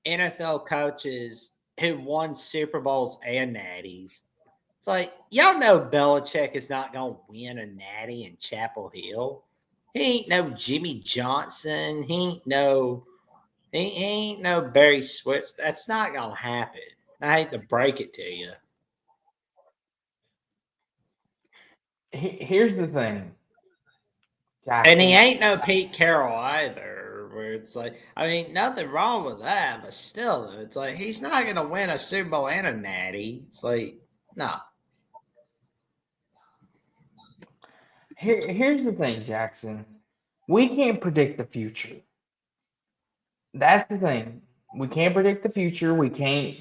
NFL coaches who won Super Bowls and natties. It's like, y'all know Belichick is not going to win a natty in Chapel Hill. He ain't no Jimmy Johnson. He ain't no Barry Switch. That's not going to happen. I hate to break it to you. Here's the thing. Jackson. And he ain't no Pete Carroll either, where it's like, I mean, nothing wrong with that, but still, it's like, he's not going to win a Super Bowl and a natty. It's like, no. Here's the thing, Jackson. We can't predict the future. That's the thing. We can't predict the future. We can't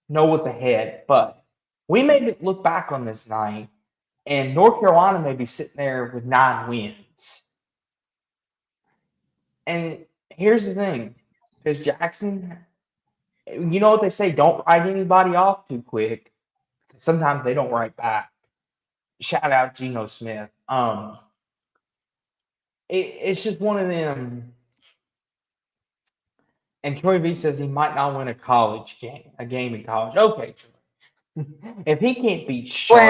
know what's ahead. But we may look back on this night, and North Carolina may be sitting there with 9 wins. And here's the thing, because Jackson, you know what they say, don't write anybody off too quick. Sometimes they don't write back. Shout out Geno Smith. It's just one of them. And Troy V says he might not win a game in college. Okay, Troy. If he can't beat Charlotte,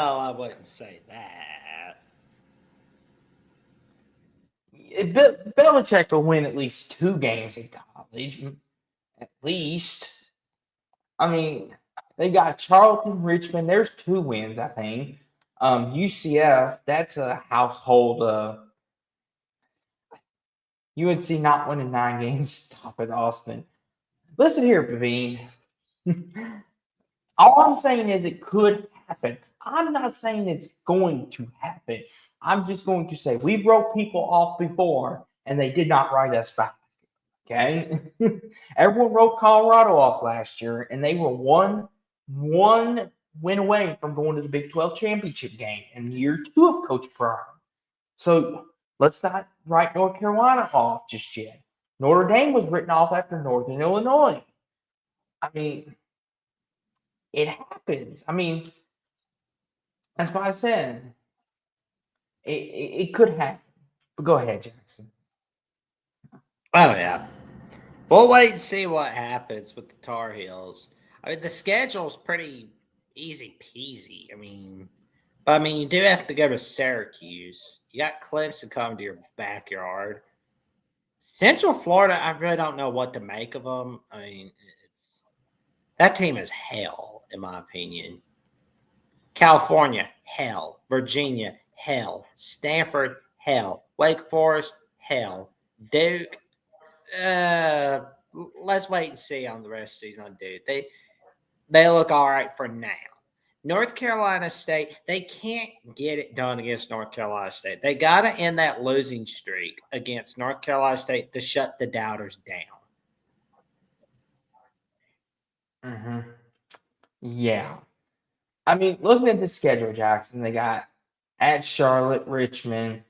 Well, I wouldn't say that. Belichick will win at least 2 games in college. At least. I mean, they got Charlton, Richmond. There's 2 wins, I think. UCF, that's a household. UNC not winning 9 games. Stop it, Austin. Listen here, Pavine. All I'm saying is it could happen. I'm not saying it's going to happen. I'm just going to say we wrote people off before, and they did not write us back. Okay? Everyone wrote Colorado off last year, and they were one win away from going to the Big 12 championship game in year 2 of Coach Prime. So let's not write North Carolina off just yet. Notre Dame was written off after Northern Illinois. I mean, it happens. I mean, that's why I said it could happen. But go ahead, Jackson. Oh, yeah. We'll wait and see what happens with the Tar Heels. I mean, the schedule's pretty easy peasy. But you do have to go to Syracuse. You got Clemson coming to your backyard. Central Florida, I really don't know what to make of them. That team is hell, in my opinion. California, hell. Virginia, hell. Stanford, hell. Wake Forest, hell. Duke, let's wait and see on the rest of the season on Duke. They look all right for now. North Carolina State, they can't get it done against North Carolina State. They got to end that losing streak against North Carolina State to shut the doubters down. Mm-hmm. Yeah. I mean, looking at the schedule, Jackson, they got at Charlotte, Richmond.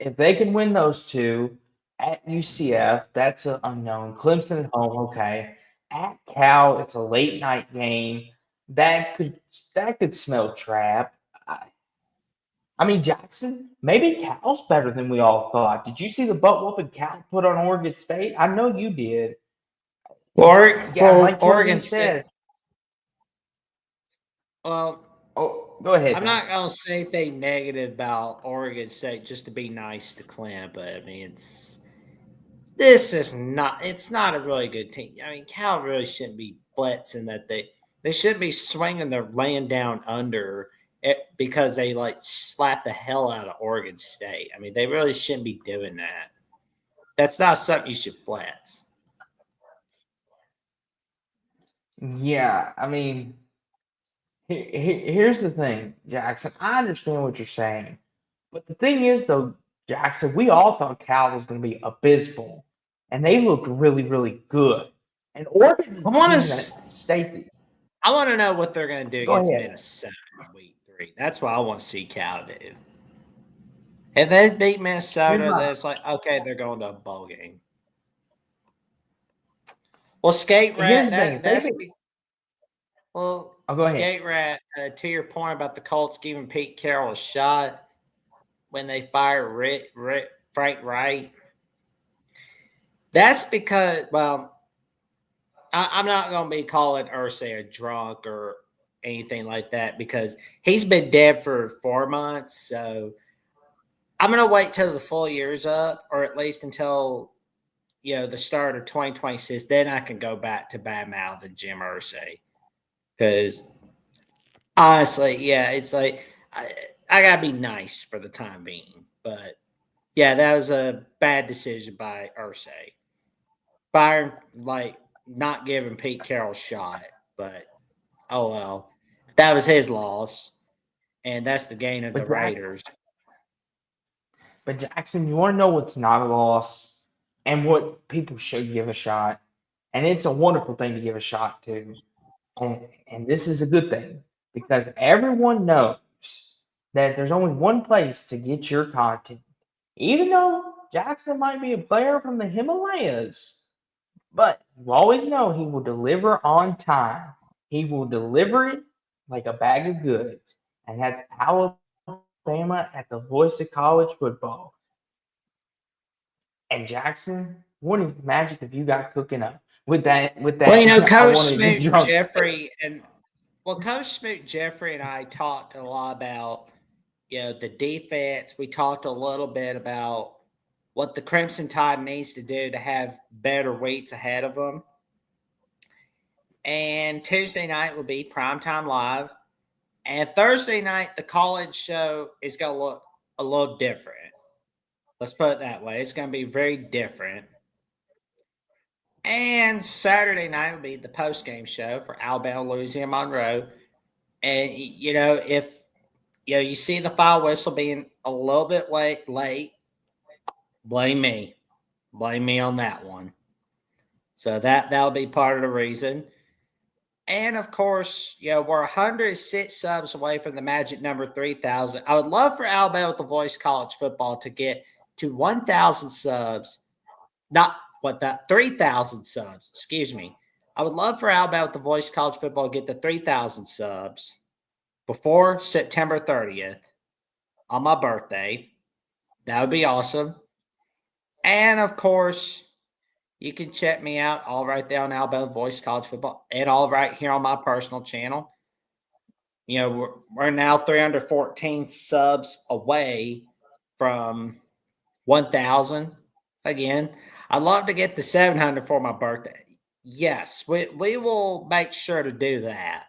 If they can win those 2, at UCF, that's an unknown. Clemson at home, okay. At Cal, it's a late night game. That could smell trap. I mean, Jackson, maybe Cal's better than we all thought. Did you see the butt whooping Cal put on Oregon State? I know you did. Like Oregon said. State. Well, go ahead. I'm not gonna say anything negative about Oregon State just to be nice to Clint, but it's not a really good team. Cal really shouldn't be blitzing that they shouldn't be swinging their laying down under it because they slap the hell out of Oregon State. They really shouldn't be doing that. That's not something you should flex. Yeah, here's the thing, Jackson. I understand what you're saying, but the thing is, though, Jackson, we all thought Cal was going to be abysmal, and they looked really, really good. And Oregon's State. I want to know what they're going to do against Minnesota in week 3. That's what I want to see Cal do. If they beat Minnesota, then it's okay, they're going to a bowl game. Well, Skate Rat, Skate Rat, to your point about the Colts giving Pete Carroll a shot when they fire Frank Wright, that's because, I'm not going to be calling Irsay a drunk or anything like that because he's been dead for 4 months. So I'm going to wait till the full year's up, or at least until the start of 2026. Then I can go back to badmouthing Jim Irsay because honestly, it's I gotta be nice for the time being. But yeah, that was a bad decision by Irsay. Byron not giving Pete Carroll a shot, but oh well. That was his loss. And that's the gain of the Raiders. But Jackson, you want to know what's not a loss and what people should give a shot? And it's a wonderful thing to give a shot to. And this is a good thing because everyone knows that there's only one place to get your content. Even though Jackson might be a player from the Himalayas, but you always know he will deliver on time. He will deliver it like a bag of goods. And that's Alabama at the voice of college football. And Jackson, what magic have you got cooking up with that? Well, I Coach wanted to get Smoot drunk. Jeffrey and Coach Smoot Jeffrey and I talked a lot about the defense. We talked a little bit about what the Crimson Tide needs to do to have better weights ahead of them. And Tuesday night will be Primetime Live. And Thursday night, the college show is going to look a little different. Let's put it that way. It's going to be very different. And Saturday night will be the post-game show for Alabama, Louisiana, Monroe. And, if you see the final whistle being a little bit late, blame me. Blame me on that one. So that'll be part of the reason. And, of course, we're 106 subs away from the magic number 3,000. I would love for Alabama to voice college football to get to 1,000 subs. Not what that 3,000 subs. Excuse me. I would love for Alabama to voice college football to get to 3,000 subs before September 30th on my birthday. That would be awesome. And, of course, you can check me out all right there on Alabama Voice College Football and all right here on my personal channel. We're now 314 subs away from 1,000. Again, I'd love to get to 700 for my birthday. Yes, we will make sure to do that.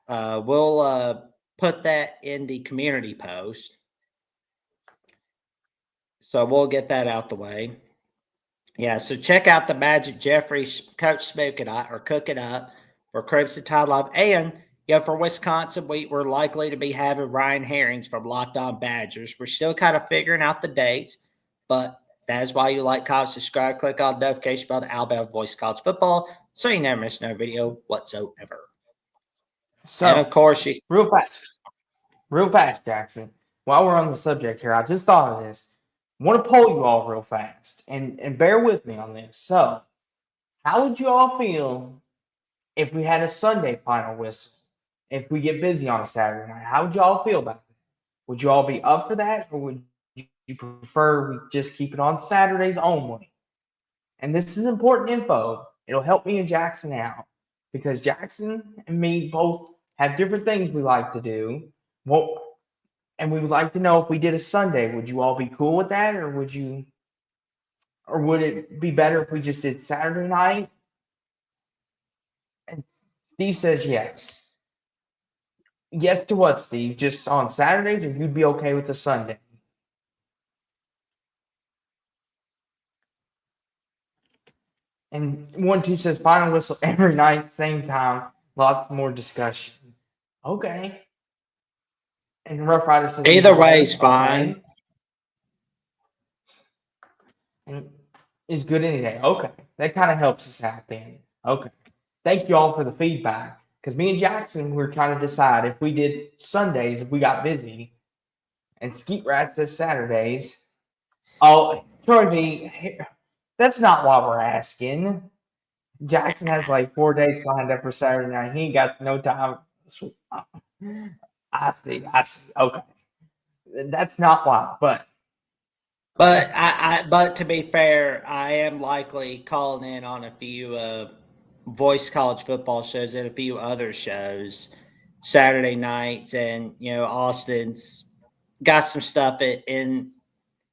We'll put that in the community post. So we'll get that out the way. Yeah, so check out the Magic Jeffrey, Coach Smoke and I are cooking up for Crimson Tide Live. And, for Wisconsin, we're likely to be having Ryan Herrings from Locked On Badgers. We're still kind of figuring out the dates, but that is why you like, comment, subscribe, click on the notification bell to Alabama Voice College Football so you never miss no video whatsoever. So, and, of course, real fast, Jackson. While we're on the subject here, I just thought of this. I want to poll you all real fast, and bear with me on this. So, how would you all feel if we had a Sunday final whistle? If we get busy on a Saturday night, how would you all feel about that? Would you all be up for that, or would you prefer we just keep it on Saturdays only? And this is important info. It'll help me and Jackson out because Jackson and me both have different things we like to do. And we would like to know if we did a Sunday, would you all be cool with that, or would it be better if we just did Saturday night? And Steve says yes. Yes to what, Steve? Just on Saturdays, or you'd be okay with the Sunday? And 1-2 says final whistle every night, same time, lots more discussion. Okay. And Rough Rider says either way is fine. Okay. And is good any day. Okay. That kind of helps us out then. Okay. Thank you all for the feedback. Because me and Jackson were trying to decide if we did Sundays, if we got busy. And Skeet Rat says Saturdays. Oh, Troy V, that's not what we're asking. Jackson has like 4 dates lined up for Saturday night. He ain't got no time. I see. Okay. That's not why, but But to be fair, I am likely calling in on a few voice college football shows and a few other shows Saturday nights, and Austin's got some stuff in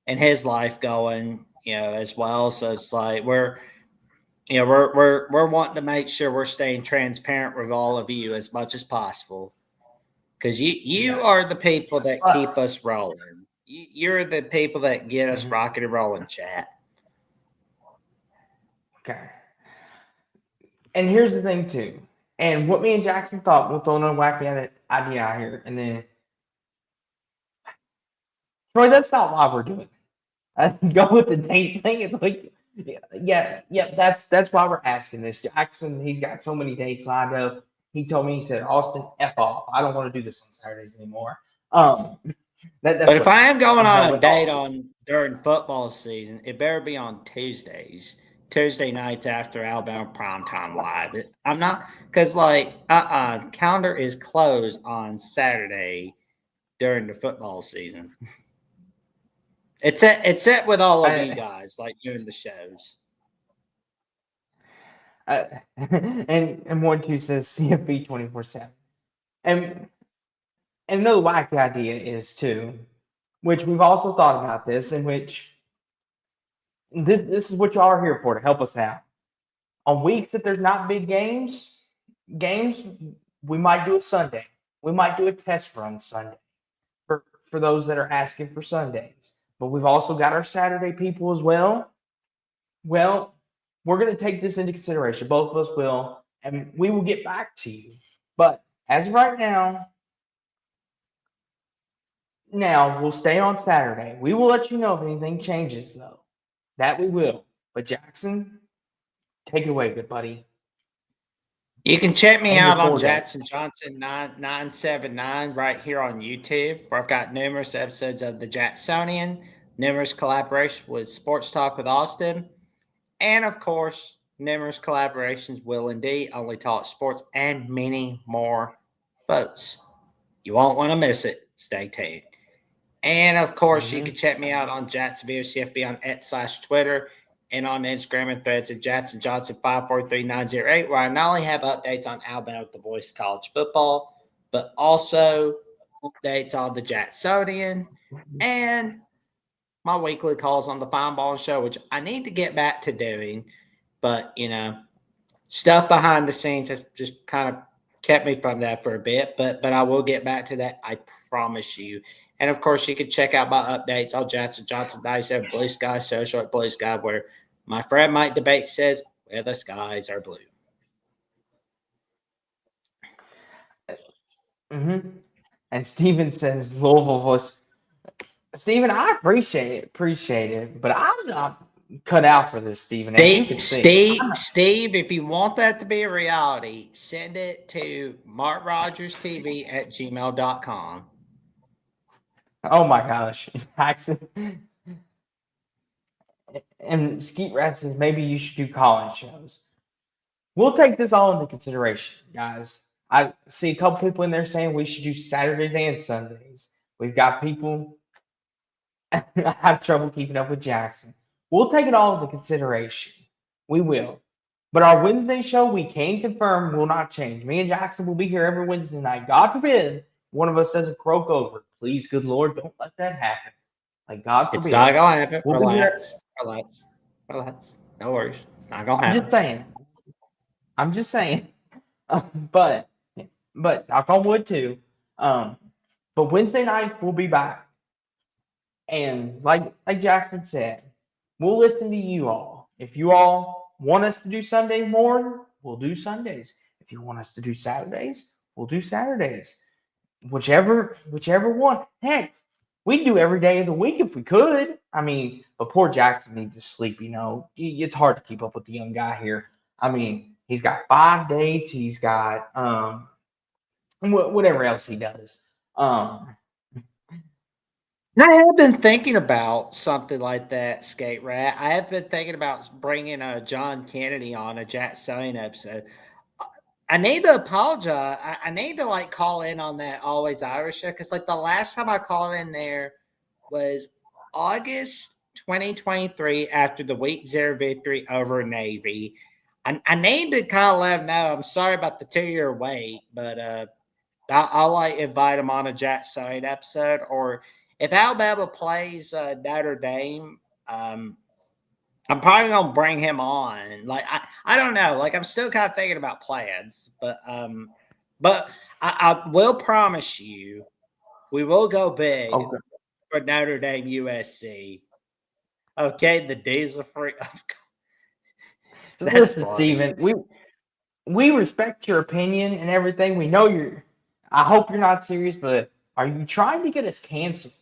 his life going, as well. So it's like we're wanting to make sure we're staying transparent with all of you as much as possible, because you are the people that keep us rolling. You're the people that get us rocking and rolling, chat. Okay. And here's the thing too, and what me and Jackson thought, we'll throw another wacky idea out here, and then Troy, that's not why we're doing it. Go with the date thing. It's like Yeah. That's why we're asking this. Jackson, he's got so many dates lined up. He told me, he said, Austin, F off. I don't want to do this on Saturdays anymore. That's But if what I am going I'm on done a with date Austin. during football season, it better be on Tuesdays, Tuesday nights after Alabama primetime live. I'm not because calendar is closed on Saturday during the football season. It's it with all of you I, guys like doing the shows. and 1-2 says CFB 24/7. And another wacky idea is too, which we've also thought about this, in which this is what y'all are here for, to help us out. On weeks that there's not big games, we might do a Sunday. We might do a test run Sunday for those that are asking for Sundays. But we've also got our Saturday people as well. Well, we're going to take this into consideration. Both of us will, and we will get back to you. But as of right now, we'll stay on Saturday. We will let you know if anything changes, though. That we will. But Jackson, take it away, good buddy. You can check me And your out on 4 days. Jackson Johnson 979 right here on YouTube, where I've got numerous episodes of the Jacksonian, numerous collaborations with Sports Talk with Austin, and of course, numerous collaborations Will and D, Only Talk Sports, and many more folks. You won't want to miss it. Stay tuned. And of course, you can check me out on Jacksonville CFB on X/Twitter and on Instagram and threads at Jackson Johnson 543908, where I not only have updates on Alabama with the Voice College football, but also updates on the Jacksonian and my weekly calls on the Fine Ball Show, which I need to get back to doing. But, stuff behind the scenes has just kind of kept me from that for a bit. But I will get back to that, I promise you. And, of course, you can check out my updates on Jackson Johnson 97 Blue Sky Social at Blue Sky, where my friend Mike Debate says, where the skies are blue. And Steven says Louisville voice. Steven, I appreciate it, but I'm not cut out for this, Steven. As you can see. Steve, if you want that to be a reality, send it to markrogerstv@gmail.com. Oh my gosh, Jackson. And Skeet Rat says maybe you should do call-in shows. We'll take this all into consideration, guys. I see a couple people in there saying we should do Saturdays and Sundays. We've got people I have trouble keeping up with Jackson. We'll take it all into consideration. We will. But our Wednesday show, we can confirm, will not change. Me and Jackson will be here every Wednesday night. God forbid one of us doesn't croak over. Please, good Lord, don't let that happen. Like, God forbid. It's not going to happen. We'll Relax. No worries. It's not going to happen. I'm just saying. But knock on wood too. But Wednesday night we'll be back. And like Jackson said, we'll listen to you all. If you all want us to do Sunday more, we'll do Sundays. If you want us to do Saturdays, we'll do Saturdays. Whichever one. Heck, we'd do every day of the week if we could. I mean, but poor Jackson needs to sleep, It's hard to keep up with the young guy here. I mean, he's got 5 dates. He's got whatever else he does. I have been thinking about something like that, Skate Rat. I have been thinking about bringing John Kennedy on a Jacksonian episode. I need to apologize. I need to call in on that Always Irish show, because the last time I called in there was August 2023 after the Week 0 victory over Navy. I need to kind of let them know I'm sorry about the 2-year wait, but I'll invite them on a Jacksonian episode. Or if Alabama plays Notre Dame, I'm probably gonna bring him on. I don't know. I'm still kind of thinking about plans, but I will promise you, we will go big for Notre Dame USC. Okay, the days are free. Listen, Steven, we respect your opinion and everything. We know I hope you're not serious, but are you trying to get us canceled?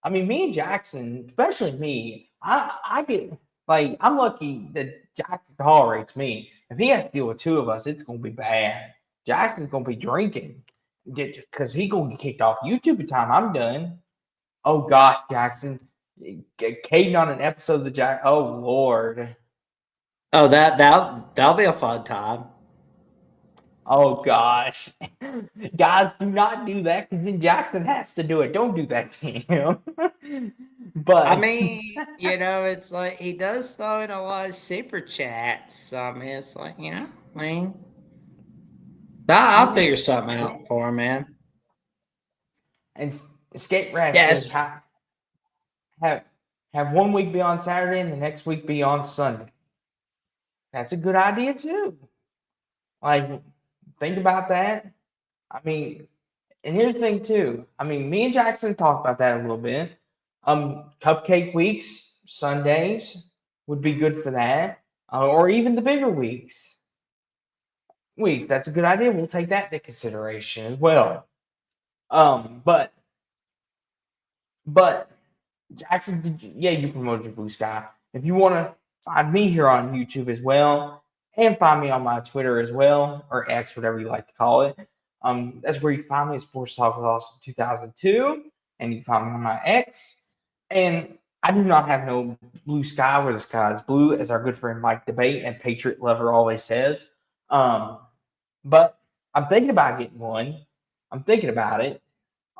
I mean, me and Jackson, especially me, I get Like, I'm lucky that Jackson tolerates me. If he has to deal with two of us, it's gonna be bad. Jackson's gonna be drinking because he gonna get kicked off YouTube in time. I'm done. Oh gosh, Jackson, Caden on an episode of the Jack. Oh Lord. Oh, that'll be a fun time. Oh gosh, guys, do not do that because then Jackson has to do it. Don't do that to him. But I mean, it's like he does throw in a lot of super chats. I mean, it's like, I mean, I'll figure something out for him, man. and Skate Rat Yes. says have 1 week be on Saturday and the next week be on Sunday. That's a good idea too. Like, think about that. I mean, and here's the thing too. I mean, me and Jackson talked about that a little bit. Cupcake weeks, Sundays would be good for that, or even the bigger weeks. That's a good idea. We'll take that into consideration as well. But Jackson, you promoted your Blue Sky. If you want to find me here on YouTube as well, and find me on my Twitter as well, or X, whatever you like to call it. That's where you can find me at Sports Talk with Austin 2002, and you can find me on my X. And I do not have no blue sky where the sky is blue, as our good friend Mike Debate and Patriot Lover always says. But I'm thinking about getting one. I'm thinking about it.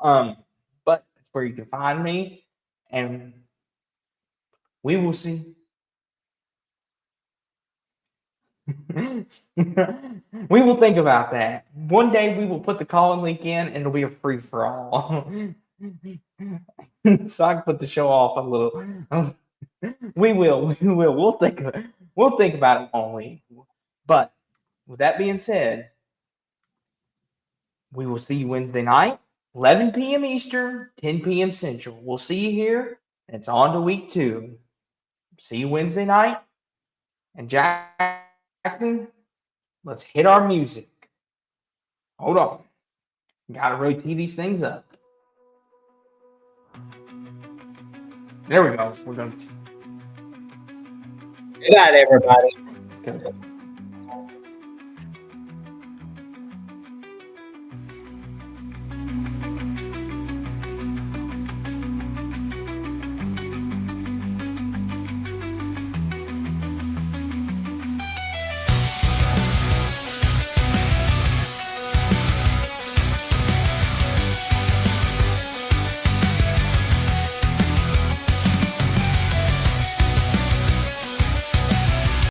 But that's where you can find me, and we will see. We will think about that. One day we will put the calling link in and it'll be a free for all. So I can put the show off a little. We will. We'll think about it one week. But with that being said, we will see you Wednesday night, 11 p.m. Eastern, 10 p.m. Central. We'll see you here. And it's on to week 2. See you Wednesday night. And Jackson, let's hit our music. Hold on. Gotta really tee these things up. There we go. We're going to. Good night, everybody. Okay.